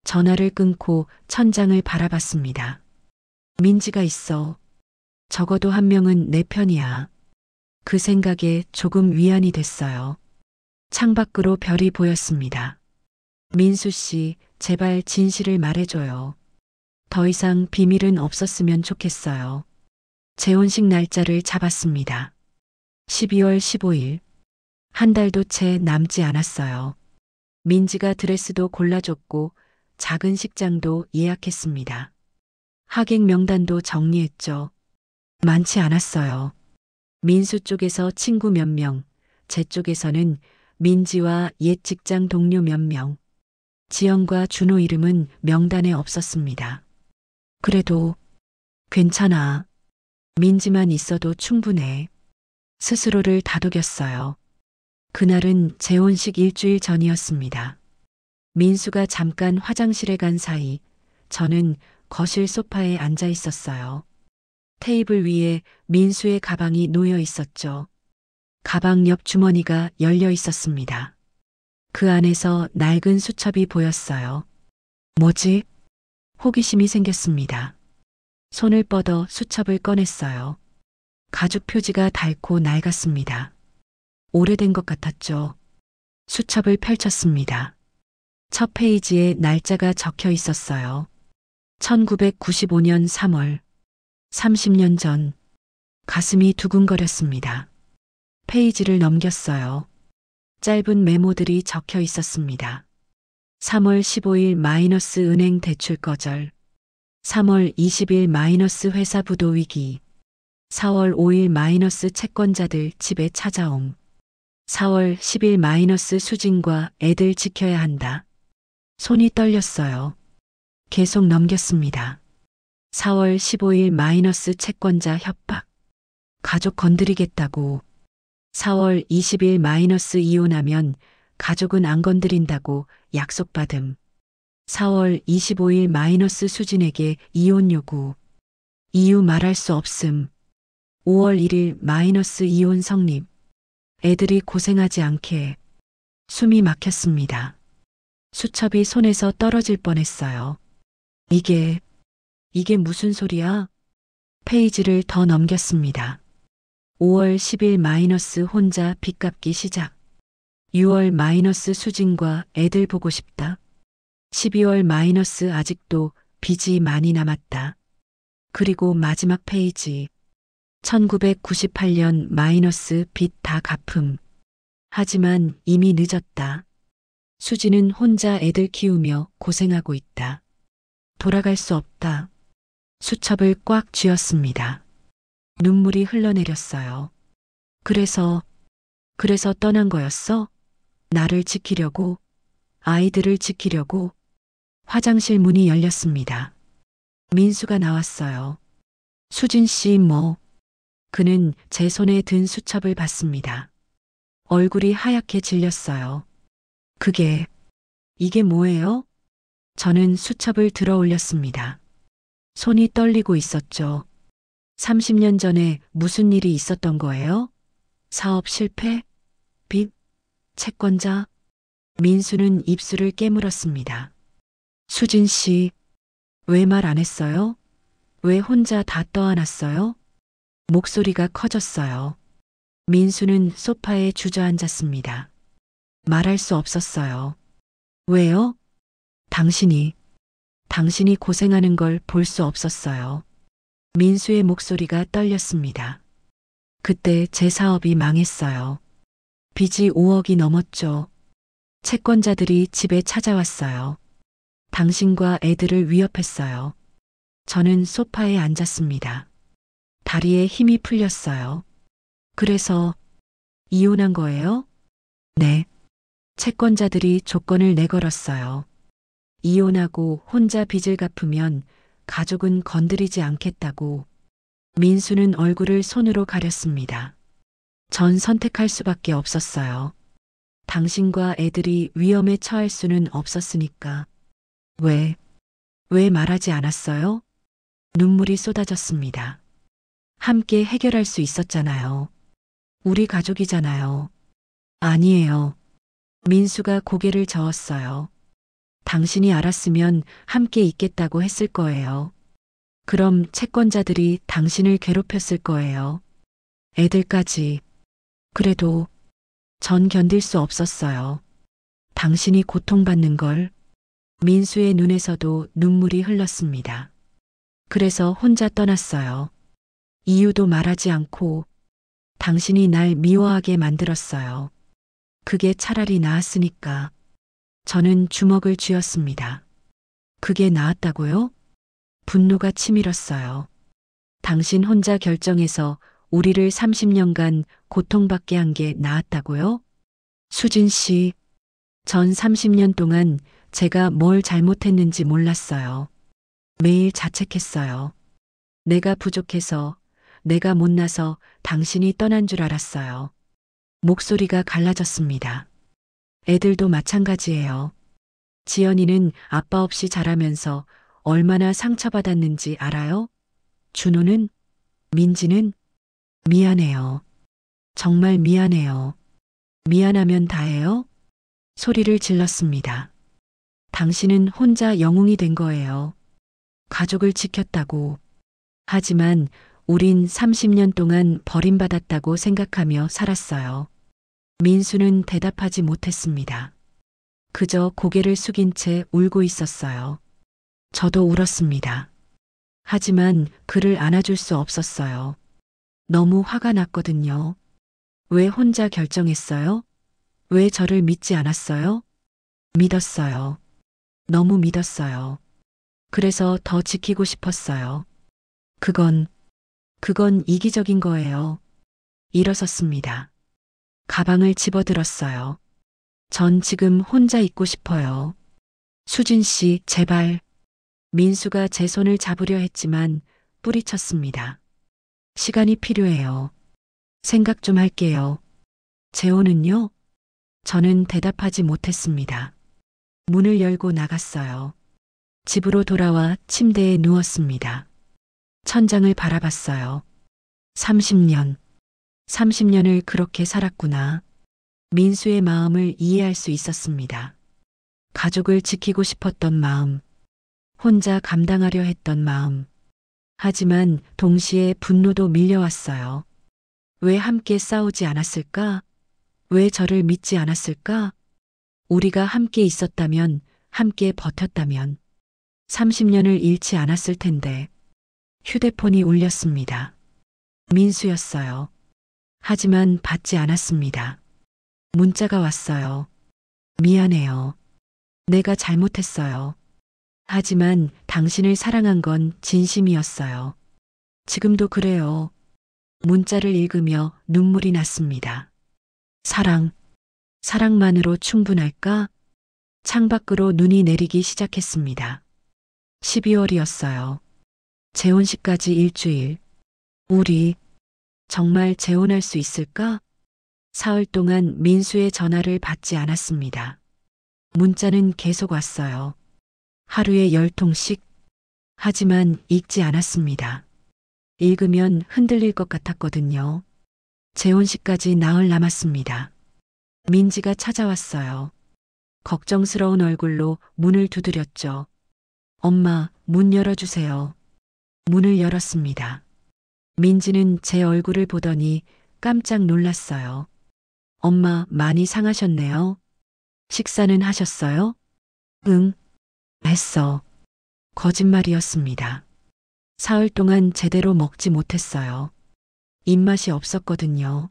전화를 끊고 천장을 바라봤습니다. 민지가 있어. 적어도 한 명은 내 편이야. 그 생각에 조금 위안이 됐어요. 창밖으로 별이 보였습니다. 민수 씨, 제발 진실을 말해줘요. 더 이상 비밀은 없었으면 좋겠어요. 재혼식 날짜를 잡았습니다. 12월 15일. 한 달도 채 남지 않았어요. 민지가 드레스도 골라줬고 작은 식장도 예약했습니다. 하객 명단도 정리했죠. 많지 않았어요. 민수 쪽에서 친구 몇 명, 제 쪽에서는 민지와 옛 직장 동료 몇 명, 지영과 준호 이름은 명단에 없었습니다. 그래도 괜찮아. 민지만 있어도 충분해. 스스로를 다독였어요. 그날은 재혼식 일주일 전이었습니다. 민수가 잠깐 화장실에 간 사이 저는 거실 소파에 앉아 있었어요. 테이블 위에 민수의 가방이 놓여 있었죠. 가방 옆 주머니가 열려 있었습니다. 그 안에서 낡은 수첩이 보였어요. 뭐지? 호기심이 생겼습니다. 손을 뻗어 수첩을 꺼냈어요. 가죽 표지가 닳고 낡았습니다. 오래된 것 같았죠. 수첩을 펼쳤습니다. 첫 페이지에 날짜가 적혀 있었어요. 1995년 3월. 30년 전. 가슴이 두근거렸습니다. 페이지를 넘겼어요. 짧은 메모들이 적혀 있었습니다. 3월 15일 마이너스 은행 대출 거절. 3월 20일 마이너스 회사 부도 위기. 4월 5일 마이너스 채권자들 집에 찾아옴. 4월 10일 마이너스 수진과 애들 지켜야 한다. 손이 떨렸어요. 계속 넘겼습니다. 4월 15일 마이너스 채권자 협박. 가족 건드리겠다고. 4월 20일 마이너스 이혼하면 가족은 안 건드린다고 약속받음. 4월 25일 마이너스 수진에게 이혼 요구. 이유 말할 수 없음. 5월 1일 마이너스 이혼 성립. 애들이 고생하지 않게. 숨이 막혔습니다. 수첩이 손에서 떨어질 뻔했어요. 이게 무슨 소리야? 페이지를 더 넘겼습니다. 5월 10일 마이너스 혼자 빚 갚기 시작. 6월 마이너스 수진과 애들 보고 싶다. 12월 마이너스 아직도 빚이 많이 남았다. 그리고 마지막 페이지. 1998년 마이너스 빚 다 갚음. 하지만 이미 늦었다. 수지는 혼자 애들 키우며 고생하고 있다. 돌아갈 수 없다. 수첩을 꽉 쥐었습니다. 눈물이 흘러내렸어요. 그래서 떠난 거였어? 나를 지키려고, 아이들을 지키려고. 화장실 문이 열렸습니다. 민수가 나왔어요. 수진 씨 뭐? 그는 제 손에 든 수첩을 봤습니다. 얼굴이 하얗게 질렸어요. 이게 뭐예요? 저는 수첩을 들어 올렸습니다. 손이 떨리고 있었죠. 30년 전에 무슨 일이 있었던 거예요? 사업 실패? 빚? 채권자? 민수는 입술을 깨물었습니다. 수진 씨, 왜 말 안 했어요? 왜 혼자 다 떠안았어요? 목소리가 커졌어요. 민수는 소파에 주저앉았습니다. 말할 수 없었어요. 왜요? 당신이 고생하는 걸 볼 수 없었어요. 민수의 목소리가 떨렸습니다. 그때 제 사업이 망했어요. 빚이 5억이 넘었죠. 채권자들이 집에 찾아왔어요. 당신과 애들을 위협했어요. 저는 소파에 앉았습니다. 다리에 힘이 풀렸어요. 그래서 이혼한 거예요? 네. 채권자들이 조건을 내걸었어요. 이혼하고 혼자 빚을 갚으면 가족은 건드리지 않겠다고. 민수는 얼굴을 손으로 가렸습니다. 전 선택할 수밖에 없었어요. 당신과 애들이 위험에 처할 수는 없었으니까. 왜 말하지 않았어요? 눈물이 쏟아졌습니다. 함께 해결할 수 있었잖아요. 우리 가족이잖아요. 아니에요. 민수가 고개를 저었어요. 당신이 알았으면 함께 있겠다고 했을 거예요. 그럼 채권자들이 당신을 괴롭혔을 거예요. 애들까지. 그래도 전 견딜 수 없었어요. 당신이 고통받는 걸. 민수의 눈에서도 눈물이 흘렀습니다. 그래서 혼자 떠났어요. 이유도 말하지 않고 당신이 날 미워하게 만들었어요. 그게 차라리 나았으니까. 저는 주먹을 쥐었습니다. 그게 나았다고요? 분노가 치밀었어요. 당신 혼자 결정해서 우리를 30년간 고통받게 한 게 나았다고요? 수진 씨, 전 30년 동안 제가 뭘 잘못했는지 몰랐어요. 매일 자책했어요. 내가 부족해서, 내가 못나서 당신이 떠난 줄 알았어요. 목소리가 갈라졌습니다. 애들도 마찬가지예요. 지연이는 아빠 없이 자라면서 얼마나 상처받았는지 알아요? 준호는? 민지는? 미안해요. 정말 미안해요. 미안하면 다해요? 소리를 질렀습니다. 당신은 혼자 영웅이 된 거예요. 가족을 지켰다고. 하지만 우린 30년 동안 버림받았다고 생각하며 살았어요. 민수는 대답하지 못했습니다. 그저 고개를 숙인 채 울고 있었어요. 저도 울었습니다. 하지만 그를 안아줄 수 없었어요. 너무 화가 났거든요. 왜 혼자 결정했어요? 왜 저를 믿지 않았어요? 믿었어요. 너무 믿었어요. 그래서 더 지키고 싶었어요. 그건 이기적인 거예요. 일어섰습니다. 가방을 집어들었어요. 전 지금 혼자 있고 싶어요. 수진 씨, 제발. 민수가 제 손을 잡으려 했지만 뿌리쳤습니다. 시간이 필요해요. 생각 좀 할게요. 재호는요? 저는 대답하지 못했습니다. 문을 열고 나갔어요. 집으로 돌아와 침대에 누웠습니다. 천장을 바라봤어요. 30년을 그렇게 살았구나. 민수의 마음을 이해할 수 있었습니다. 가족을 지키고 싶었던 마음, 혼자 감당하려 했던 마음. 하지만 동시에 분노도 밀려왔어요. 왜 함께 싸우지 않았을까? 왜 저를 믿지 않았을까? 우리가 함께 있었다면, 함께 버텼다면 30년을 잃지 않았을 텐데. 휴대폰이 울렸습니다. 민수였어요. 하지만 받지 않았습니다. 문자가 왔어요. 미안해요. 내가 잘못했어요. 하지만 당신을 사랑한 건 진심이었어요. 지금도 그래요. 문자를 읽으며 눈물이 났습니다. 사랑만으로 충분할까? 창밖으로 눈이 내리기 시작했습니다. 12월이었어요. 재혼식까지 일주일. 우리 정말 재혼할 수 있을까? 사흘 동안 민수의 전화를 받지 않았습니다. 문자는 계속 왔어요. 하루에 10통씩. 하지만 읽지 않았습니다. 읽으면 흔들릴 것 같았거든요. 재혼식까지 나흘 남았습니다. 민지가 찾아왔어요. 걱정스러운 얼굴로 문을 두드렸죠. 엄마, 문 열어주세요. 문을 열었습니다. 민지는 제 얼굴을 보더니 깜짝 놀랐어요. 엄마, 많이 상하셨네요. 식사는 하셨어요? 응, 했어. 거짓말이었습니다. 사흘 동안 제대로 먹지 못했어요. 입맛이 없었거든요.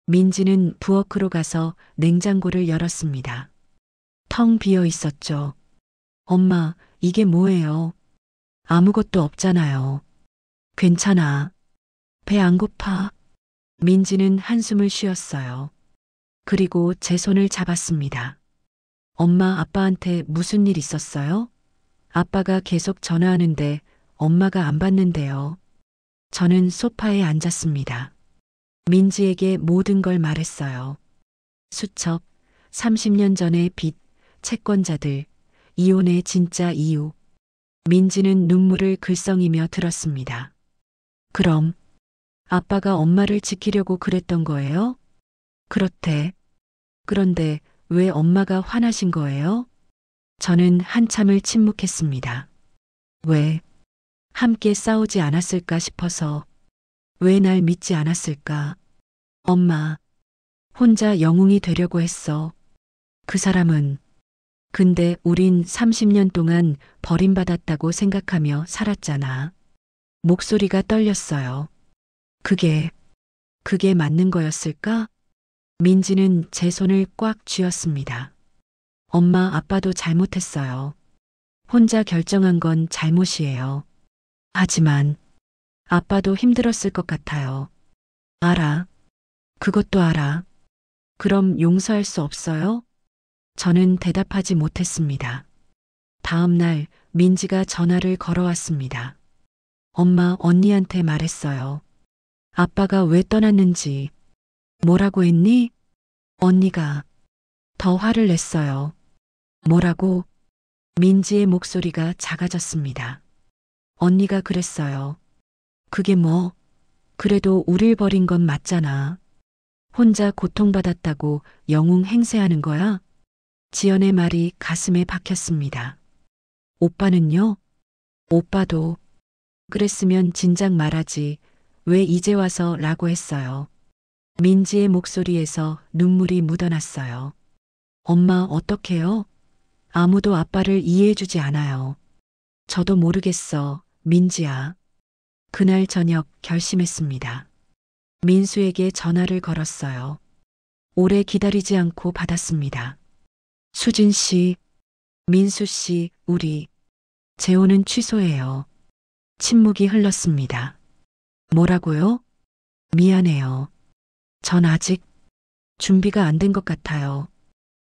민지는 부엌으로 가서 냉장고를 열었습니다. 텅 비어 있었죠. 엄마, 이게 뭐예요? 아무것도 없잖아요. 괜찮아. 배 안 고파. 민지는 한숨을 쉬었어요. 그리고 제 손을 잡았습니다. 엄마, 아빠한테 무슨 일 있었어요? 아빠가 계속 전화하는데 엄마가 안 받는데요. 저는 소파에 앉았습니다. 민지에게 모든 걸 말했어요. 수첩, 30년 전의 빚, 채권자들, 이혼의 진짜 이유. 민지는 눈물을 글썽이며 들었습니다. 그럼 아빠가 엄마를 지키려고 그랬던 거예요? 그렇대. 그런데 왜 엄마가 화나신 거예요? 저는 한참을 침묵했습니다. 왜? 함께 싸우지 않았을까 싶어서. 왜 날 믿지 않았을까? 엄마, 혼자 영웅이 되려고 했어. 그 사람은. 근데 우린 30년 동안 버림받았다고 생각하며 살았잖아. 목소리가 떨렸어요. 그게 맞는 거였을까? 민지는 제 손을 꽉 쥐었습니다. 엄마, 아빠도 잘못했어요. 혼자 결정한 건 잘못이에요. 하지만 아빠도 힘들었을 것 같아요. 알아. 그것도 알아. 그럼 용서할 수 없어요? 저는 대답하지 못했습니다. 다음 날 민지가 전화를 걸어왔습니다. 엄마, 언니한테 말했어요. 아빠가 왜 떠났는지. 뭐라고 했니? 언니가 더 화를 냈어요. 뭐라고? 민지의 목소리가 작아졌습니다. 언니가 그랬어요. 그게 뭐? 그래도 우릴 버린 건 맞잖아. 혼자 고통받았다고 영웅 행세하는 거야? 지연의 말이 가슴에 박혔습니다. 오빠는요? 오빠도. 그랬으면 진작 말하지. 왜 이제 와서 라고 했어요. 민지의 목소리에서 눈물이 묻어났어요. 엄마, 어떡해요? 아무도 아빠를 이해해주지 않아요. 저도 모르겠어, 민지야. 그날 저녁 결심했습니다. 민수에게 전화를 걸었어요. 오래 기다리지 않고 받았습니다. 수진 씨, 민수 씨, 우리 재혼은 취소해요. 침묵이 흘렀습니다. 뭐라고요? 미안해요. 전 아직 준비가 안 된 것 같아요.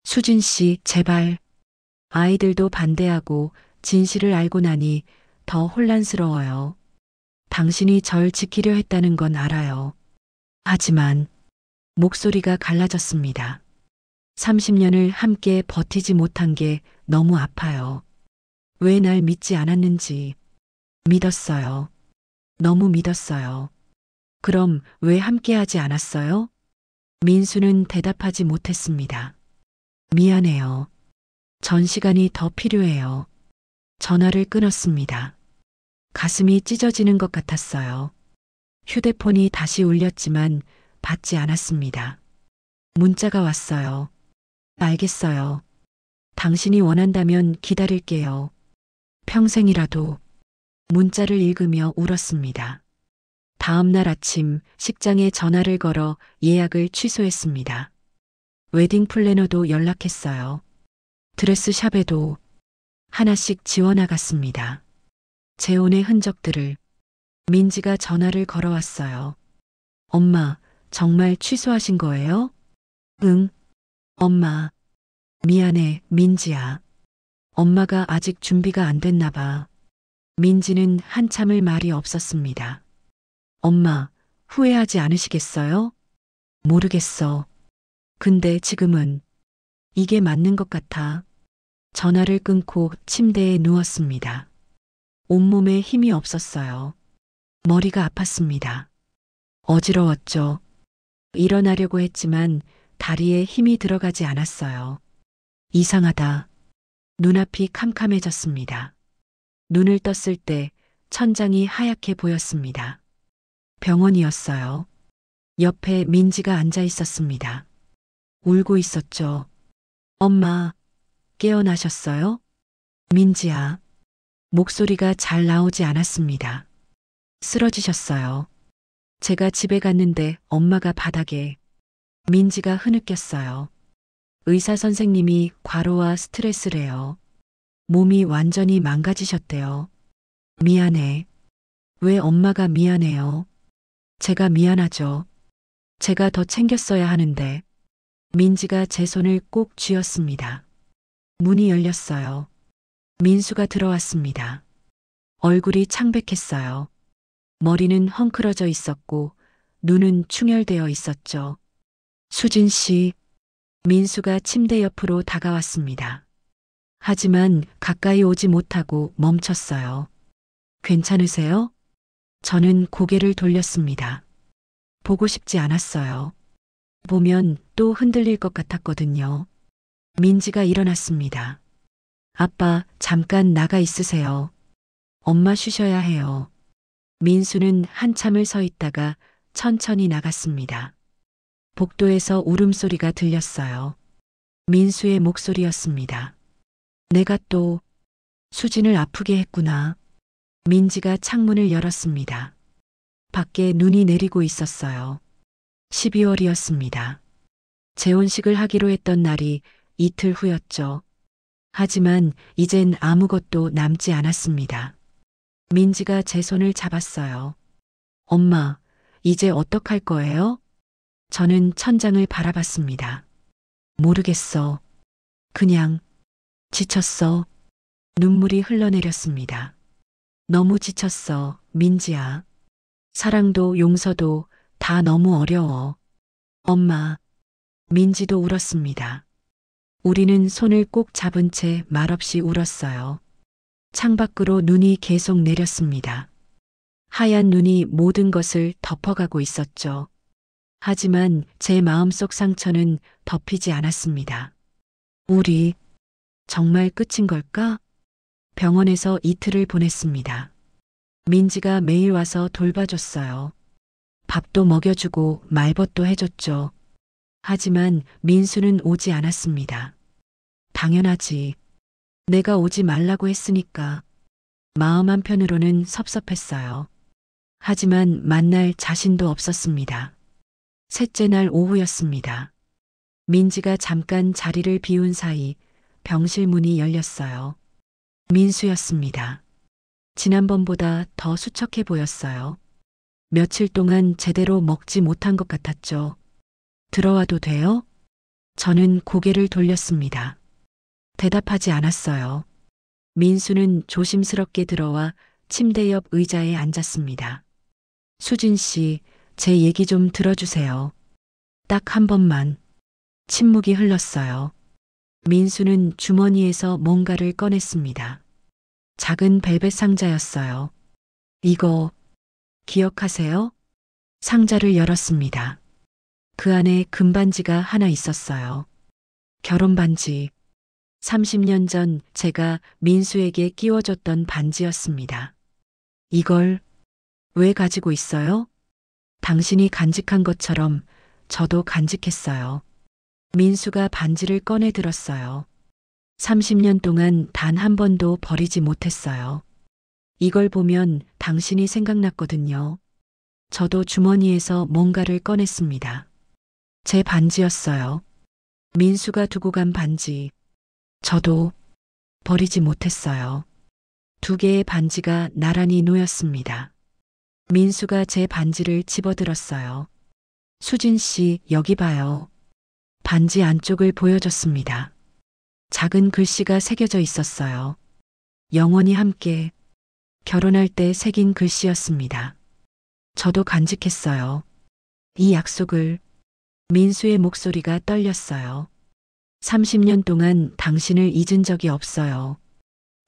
수진 씨, 제발. 아이들도 반대하고 진실을 알고 나니 더 혼란스러워요. 당신이 절 지키려 했다는 건 알아요. 하지만 목소리가 갈라졌습니다. 30년을 함께 버티지 못한 게 너무 아파요. 왜 날 믿지 않았는지. 믿었어요. 너무 믿었어요. 그럼 왜 함께하지 않았어요? 민수는 대답하지 못했습니다. 미안해요. 전 시간이 더 필요해요. 전화를 끊었습니다. 가슴이 찢어지는 것 같았어요. 휴대폰이 다시 울렸지만 받지 않았습니다. 문자가 왔어요. 알겠어요. 당신이 원한다면 기다릴게요. 평생이라도. 문자를 읽으며 울었습니다. 다음 날 아침 식장에 전화를 걸어 예약을 취소했습니다. 웨딩 플래너도 연락했어요. 드레스샵에도 하나씩 지워나갔습니다. 재혼의 흔적들을. 민지가 전화를 걸어왔어요. 엄마, 정말 취소하신 거예요? 응. 엄마. 미안해, 민지야. 엄마가 아직 준비가 안 됐나 봐. 민지는 한참을 말이 없었습니다. 엄마, 후회하지 않으시겠어요? 모르겠어. 근데 지금은 이게 맞는 것 같아. 전화를 끊고 침대에 누웠습니다. 온몸에 힘이 없었어요. 머리가 아팠습니다. 어지러웠죠. 일어나려고 했지만 다리에 힘이 들어가지 않았어요. 이상하다. 눈앞이 캄캄해졌습니다. 눈을 떴을 때 천장이 하얗게 보였습니다. 병원이었어요. 옆에 민지가 앉아 있었습니다. 울고 있었죠. 엄마, 깨어나셨어요? 민지야. 목소리가 잘 나오지 않았습니다. 쓰러지셨어요. 제가 집에 갔는데 엄마가 바닥에. 민지가 흐느꼈어요. 의사 선생님이 과로와 스트레스래요. 몸이 완전히 망가지셨대요. 미안해. 왜 엄마가 미안해요? 제가 미안하죠. 제가 더 챙겼어야 하는데. 민지가 제 손을 꼭 쥐었습니다. 문이 열렸어요. 민수가 들어왔습니다. 얼굴이 창백했어요. 머리는 헝클어져 있었고 눈은 충혈되어 있었죠. 수진 씨. 민수가 침대 옆으로 다가왔습니다. 하지만 가까이 오지 못하고 멈췄어요. 괜찮으세요? 저는 고개를 돌렸습니다. 보고 싶지 않았어요. 보면 또 흔들릴 것 같았거든요. 민지가 일어났습니다. 아빠, 잠깐 나가 있으세요. 엄마 쉬셔야 해요. 민수는 한참을 서 있다가 천천히 나갔습니다. 복도에서 울음소리가 들렸어요. 민수의 목소리였습니다. 내가 또 수진을 아프게 했구나. 민지가 창문을 열었습니다. 밖에 눈이 내리고 있었어요. 12월이었습니다. 재혼식을 하기로 했던 날이 이틀 후였죠. 하지만 이젠 아무것도 남지 않았습니다. 민지가 제 손을 잡았어요. 엄마, 이제 어떡할 거예요? 저는 천장을 바라봤습니다. 모르겠어. 그냥 지쳤어. 눈물이 흘러내렸습니다. 너무 지쳤어, 민지야. 사랑도 용서도 다 너무 어려워. 엄마, 민지도 울었습니다. 우리는 손을 꼭 잡은 채 말없이 울었어요. 창밖으로 눈이 계속 내렸습니다. 하얀 눈이 모든 것을 덮어가고 있었죠. 하지만 제 마음속 상처는 덮이지 않았습니다. 우리 정말 끝인 걸까? 병원에서 이틀을 보냈습니다. 민지가 매일 와서 돌봐줬어요. 밥도 먹여주고 말벗도 해줬죠. 하지만 민수는 오지 않았습니다. 당연하지. 내가 오지 말라고 했으니까. 마음 한편으로는 섭섭했어요. 하지만 만날 자신도 없었습니다. 셋째 날 오후였습니다. 민지가 잠깐 자리를 비운 사이 병실 문이 열렸어요. 민수였습니다. 지난번보다 더 수척해 보였어요. 며칠 동안 제대로 먹지 못한 것 같았죠. 들어와도 돼요? 저는 고개를 돌렸습니다. 대답하지 않았어요. 민수는 조심스럽게 들어와 침대 옆 의자에 앉았습니다. 수진 씨, 제 얘기 좀 들어주세요. 딱 한 번만. 침묵이 흘렀어요. 민수는 주머니에서 뭔가를 꺼냈습니다. 작은 벨벳 상자였어요. 이거 기억하세요? 상자를 열었습니다. 그 안에 금반지가 하나 있었어요. 결혼 반지. 30년 전 제가 민수에게 끼워줬던 반지였습니다. 이걸 왜 가지고 있어요? 당신이 간직한 것처럼 저도 간직했어요. 민수가 반지를 꺼내 들었어요. 30년 동안 단 한 번도 버리지 못했어요. 이걸 보면 당신이 생각났거든요. 저도 주머니에서 뭔가를 꺼냈습니다. 제 반지였어요. 민수가 두고 간 반지. 저도 버리지 못했어요. 두 개의 반지가 나란히 놓였습니다. 민수가 제 반지를 집어들었어요. 수진 씨, 여기 봐요. 반지 안쪽을 보여줬습니다. 작은 글씨가 새겨져 있었어요. 영원히 함께. 결혼할 때 새긴 글씨였습니다. 저도 간직했어요. 이 약속을. 민수의 목소리가 떨렸어요. 30년 동안 당신을 잊은 적이 없어요.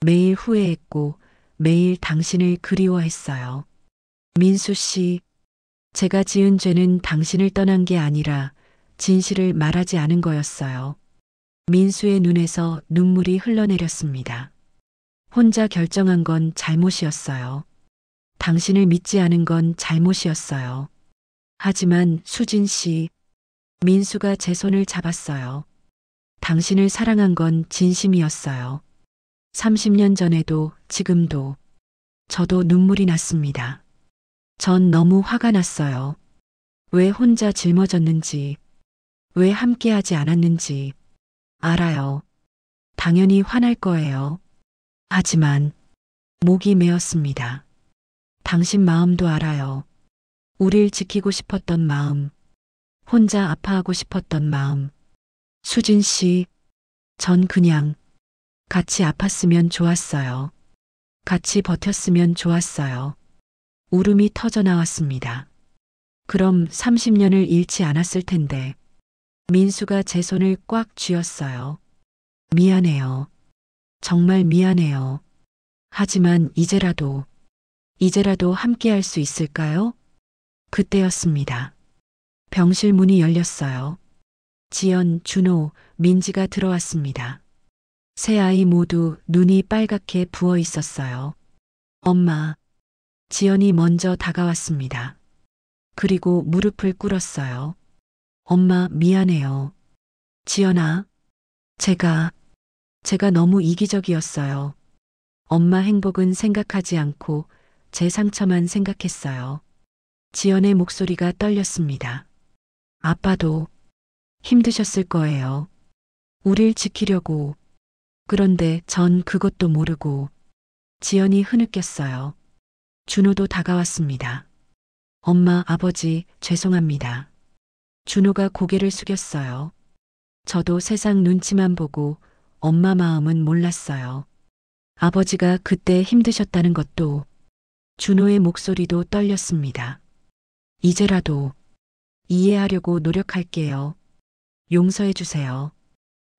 매일 후회했고 매일 당신을 그리워했어요. 민수 씨, 제가 지은 죄는 당신을 떠난 게 아니라 진실을 말하지 않은 거였어요. 민수의 눈에서 눈물이 흘러내렸습니다. 혼자 결정한 건 잘못이었어요. 당신을 믿지 않은 건 잘못이었어요. 하지만 수진 씨, 민수가 제 손을 잡았어요. 당신을 사랑한 건 진심이었어요. 30년 전에도 지금도. 저도 눈물이 났습니다. 전 너무 화가 났어요. 왜 혼자 짊어졌는지, 왜 함께하지 않았는지 알아요. 당연히 화날 거예요. 하지만 목이 메었습니다. 당신 마음도 알아요. 우릴 지키고 싶었던 마음, 혼자 아파하고 싶었던 마음. 수진 씨, 전 그냥 같이 아팠으면 좋았어요. 같이 버텼으면 좋았어요. 울음이 터져 나왔습니다. 그럼 30년을 잃지 않았을 텐데. 민수가 제 손을 꽉 쥐었어요. 미안해요. 정말 미안해요. 하지만 이제라도 함께할 수 있을까요? 그때였습니다. 병실 문이 열렸어요. 지연, 준호, 민지가 들어왔습니다. 세 아이 모두 눈이 빨갛게 부어 있었어요. 엄마, 지연이 먼저 다가왔습니다. 그리고 무릎을 꿇었어요. 엄마, 미안해요. 지연아, 제가 너무 이기적이었어요. 엄마 행복은 생각하지 않고 제 상처만 생각했어요. 지연의 목소리가 떨렸습니다. 아빠도 힘드셨을 거예요. 우릴 지키려고. 그런데 전 그것도 모르고 지연이 흐느꼈어요. 준호도 다가왔습니다. 엄마, 아버지, 죄송합니다. 준호가 고개를 숙였어요. 저도 세상 눈치만 보고 엄마 마음은 몰랐어요. 아버지가 그때 힘드셨다는 것도 준호의 목소리도 떨렸습니다. 이제라도 이해하려고 노력할게요. 용서해 주세요.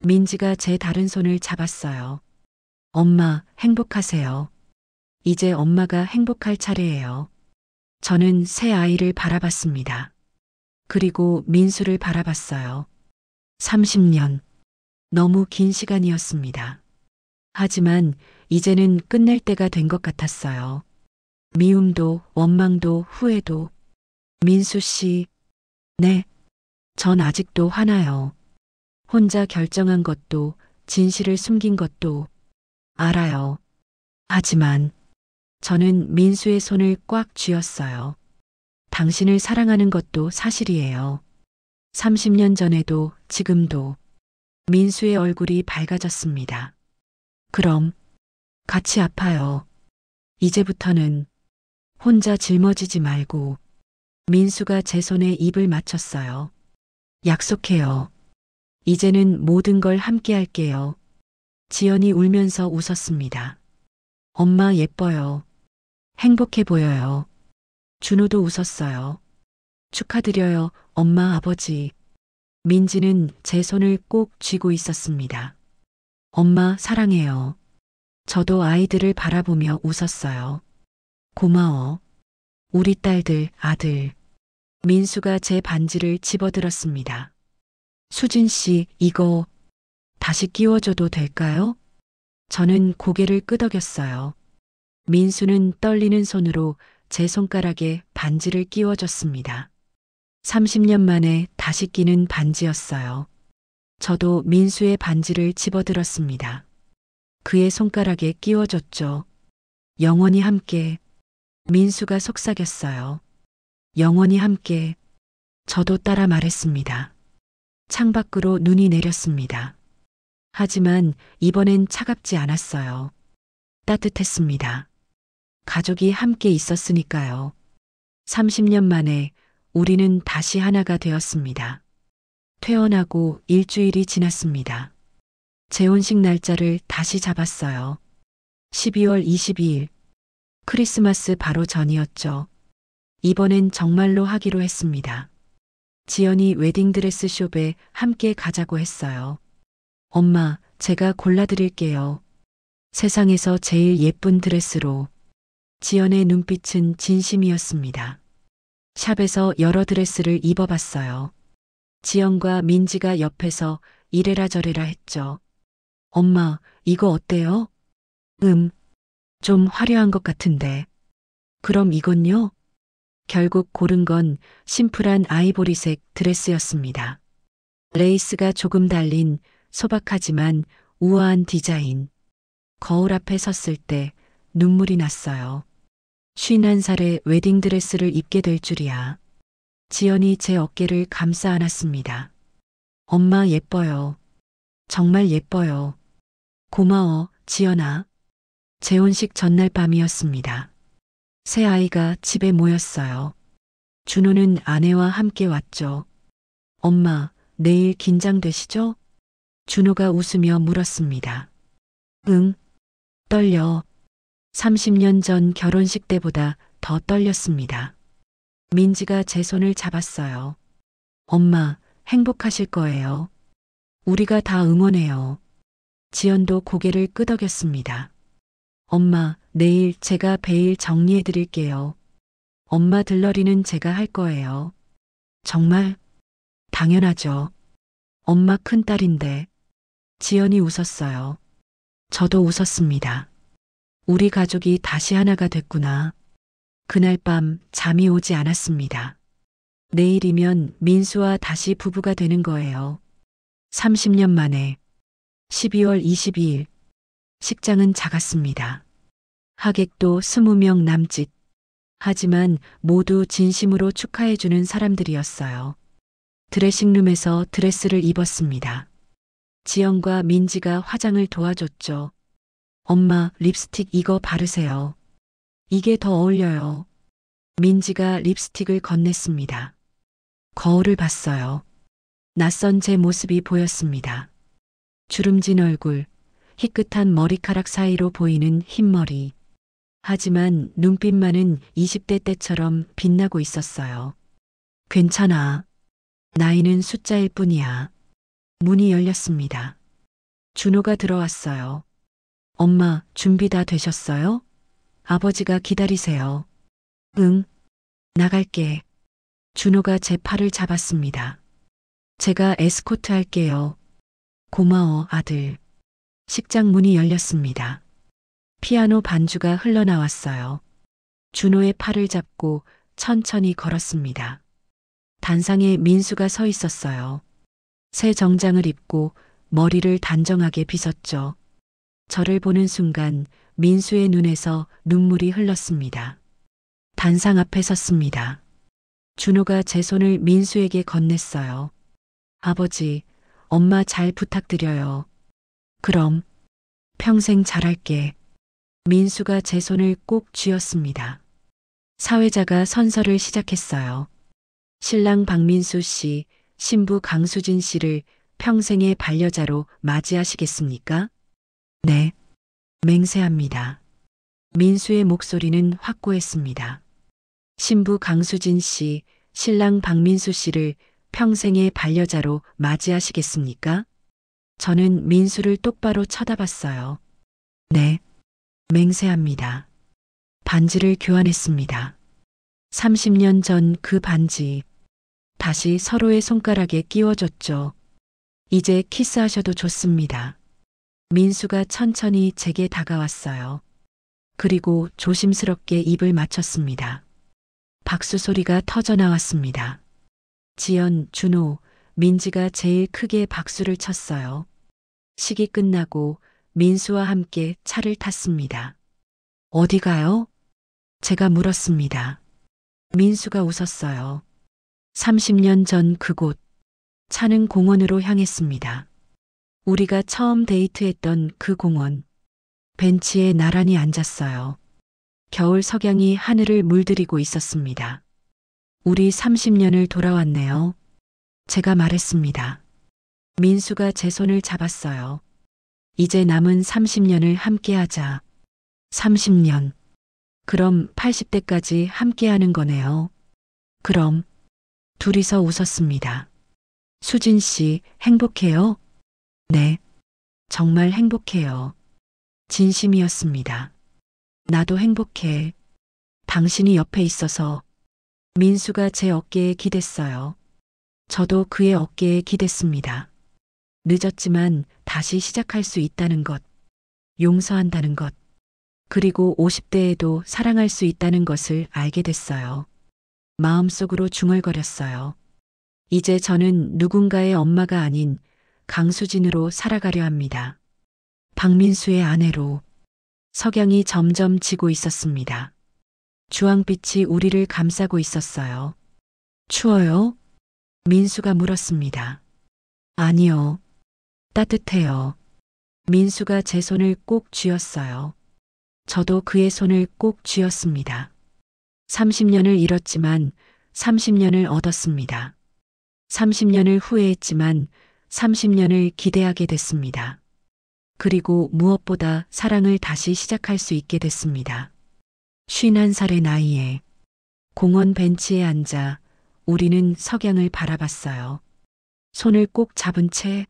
민지가 제 다른 손을 잡았어요. 엄마, 행복하세요. 이제 엄마가 행복할 차례예요. 저는 새 아이를 바라봤습니다. 그리고 민수를 바라봤어요. 30년. 너무 긴 시간이었습니다. 하지만 이제는 끝낼 때가 된 것 같았어요. 미움도, 원망도, 후회도. 민수 씨. 네. 전 아직도 화나요. 혼자 결정한 것도, 진실을 숨긴 것도 알아요. 하지만 저는 민수의 손을 꽉 쥐었어요. 당신을 사랑하는 것도 사실이에요. 30년 전에도 지금도. 민수의 얼굴이 밝아졌습니다. 그럼 같이 아파요. 이제부터는 혼자 짊어지지 말고. 민수가 제 손에 입을 맞췄어요. 약속해요. 이제는 모든 걸 함께 할게요. 지연이 울면서 웃었습니다. 엄마 예뻐요. 행복해 보여요. 준호도 웃었어요. 축하드려요, 엄마, 아버지. 민지는 제 손을 꼭 쥐고 있었습니다. 엄마 사랑해요. 저도 아이들을 바라보며 웃었어요. 고마워. 우리 딸들, 아들. 민수가 제 반지를 집어들었습니다. 수진 씨, 이거 다시 끼워줘도 될까요? 저는 고개를 끄덕였어요. 민수는 떨리는 손으로 제 손가락에 반지를 끼워줬습니다. 30년 만에 다시 끼는 반지였어요. 저도 민수의 반지를 집어들었습니다. 그의 손가락에 끼워줬죠. 영원히 함께. 민수가 속삭였어요. 영원히 함께. 저도 따라 말했습니다. 창밖으로 눈이 내렸습니다. 하지만 이번엔 차갑지 않았어요. 따뜻했습니다. 가족이 함께 있었으니까요. 30년 만에 우리는 다시 하나가 되었습니다. 퇴원하고 일주일이 지났습니다. 재혼식 날짜를 다시 잡았어요. 12월 22일. 크리스마스 바로 전이었죠. 이번엔 정말로 하기로 했습니다. 지연이 웨딩드레스 숍에 함께 가자고 했어요. 엄마, 제가 골라드릴게요. 세상에서 제일 예쁜 드레스로. 지연의 눈빛은 진심이었습니다. 샵에서 여러 드레스를 입어봤어요. 지연과 민지가 옆에서 이래라 저래라 했죠. 엄마, 이거 어때요? 좀 화려한 것 같은데. 그럼 이건요? 결국 고른 건 심플한 아이보리색 드레스였습니다. 레이스가 조금 달린 소박하지만 우아한 디자인. 거울 앞에 섰을 때 눈물이 났어요. 51살에 웨딩드레스를 입게 될 줄이야. 지연이 제 어깨를 감싸 안았습니다. 엄마 예뻐요. 정말 예뻐요. 고마워, 지연아. 재혼식 전날 밤이었습니다. 새 아이가 집에 모였어요. 준호는 아내와 함께 왔죠. 엄마, 내일 긴장되시죠? 준호가 웃으며 물었습니다. 응, 떨려. 30년 전 결혼식 때보다 더 떨렸습니다. 민지가 제 손을 잡았어요. 엄마, 행복하실 거예요. 우리가 다 응원해요. 지연도 고개를 끄덕였습니다. 엄마, 내일 제가 베일 정리해 드릴게요. 엄마 들러리는 제가 할 거예요. 정말? 당연하죠. 엄마 큰딸인데. 지연이 웃었어요. 저도 웃었습니다. 우리 가족이 다시 하나가 됐구나. 그날 밤 잠이 오지 않았습니다. 내일이면 민수와 다시 부부가 되는 거예요. 30년 만에. 12월 22일. 식장은 작았습니다. 하객도 20명 남짓. 하지만 모두 진심으로 축하해주는 사람들이었어요. 드레싱룸에서 드레스를 입었습니다. 지영과 민지가 화장을 도와줬죠. 엄마, 립스틱 이거 바르세요. 이게 더 어울려요. 민지가 립스틱을 건넸습니다. 거울을 봤어요. 낯선 제 모습이 보였습니다. 주름진 얼굴, 희끗한 머리카락 사이로 보이는 흰머리. 하지만 눈빛만은 20대 때처럼 빛나고 있었어요. 괜찮아. 나이는 숫자일 뿐이야. 문이 열렸습니다. 준호가 들어왔어요. 엄마, 준비 다 되셨어요? 아버지가 기다리세요. 응, 나갈게. 준호가 제 팔을 잡았습니다. 제가 에스코트 할게요. 고마워, 아들. 식장 문이 열렸습니다. 피아노 반주가 흘러나왔어요. 준호의 팔을 잡고 천천히 걸었습니다. 단상에 민수가 서 있었어요. 새 정장을 입고 머리를 단정하게 빗었죠. 저를 보는 순간 민수의 눈에서 눈물이 흘렀습니다. 단상 앞에 섰습니다. 준호가 제 손을 민수에게 건넸어요. 아버지, 엄마 잘 부탁드려요. 그럼 평생 잘할게. 민수가 제 손을 꼭 쥐었습니다. 사회자가 선서를 시작했어요. 신랑 박민수 씨, 신부 강수진 씨를 평생의 반려자로 맞이하시겠습니까? 네, 맹세합니다. 민수의 목소리는 확고했습니다. 신부 강수진 씨, 신랑 박민수 씨를 평생의 반려자로 맞이하시겠습니까? 저는 민수를 똑바로 쳐다봤어요. 네, 맹세합니다. 반지를 교환했습니다. 30년 전 그 반지. 다시 서로의 손가락에 끼워줬죠. 이제 키스하셔도 좋습니다. 민수가 천천히 제게 다가왔어요. 그리고 조심스럽게 입을 맞췄습니다. 박수 소리가 터져 나왔습니다. 지연, 준호, 민지가 제일 크게 박수를 쳤어요. 식이 끝나고 민수와 함께 차를 탔습니다. 어디 가요? 제가 물었습니다. 민수가 웃었어요. 30년 전 그곳. 차는 공원으로 향했습니다. 우리가 처음 데이트했던 그 공원. 벤치에 나란히 앉았어요. 겨울 석양이 하늘을 물들이고 있었습니다. 우리 30년을 돌아왔네요. 제가 말했습니다. 민수가 제 손을 잡았어요. 이제 남은 30년을 함께하자. 30년. 그럼 80대까지 함께하는 거네요. 그럼. 둘이서 웃었습니다. 수진 씨, 행복해요? 네. 정말 행복해요. 진심이었습니다. 나도 행복해. 당신이 옆에 있어서. 민수가 제 어깨에 기댔어요. 저도 그의 어깨에 기댔습니다. 늦었지만 다시 시작할 수 있다는 것. 용서한다는 것. 그리고 50대에도 사랑할 수 있다는 것을 알게 됐어요. 마음속으로 중얼거렸어요. 이제 저는 누군가의 엄마가 아닌 강수진으로 살아가려 합니다. 박민수의 아내로. 석양이 점점 지고 있었습니다. 주황빛이 우리를 감싸고 있었어요. 추워요? 민수가 물었습니다. 아니요. 따뜻해요. 민수가 제 손을 꼭 쥐었어요. 저도 그의 손을 꼭 쥐었습니다. 30년을 잃었지만 30년을 얻었습니다. 30년을 후회했지만 30년을 기대하게 됐습니다. 그리고 무엇보다 사랑을 다시 시작할 수 있게 됐습니다. 51살의 나이에 공원 벤치에 앉아 우리는 석양을 바라봤어요. 손을 꼭 잡은 채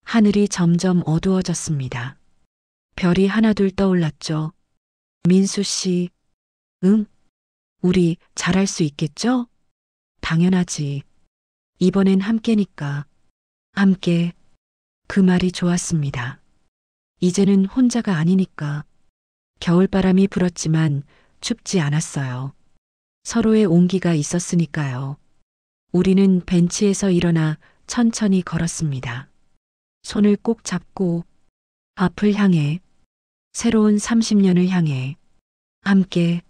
하늘이 점점 어두워졌습니다. 별이 하나둘 떠올랐죠. 민수 씨, 응? 우리 잘할 수 있겠죠? 당연하지. 이번엔 함께니까. 함께. 그 말이 좋았습니다. 이제는 혼자가 아니니까. 겨울바람이 불었지만 춥지 않았어요. 서로의 온기가 있었으니까요. 우리는 벤치에서 일어나 천천히 걸었습니다. 손을 꼭 잡고 앞을 향해, 새로운 30년을 향해 함께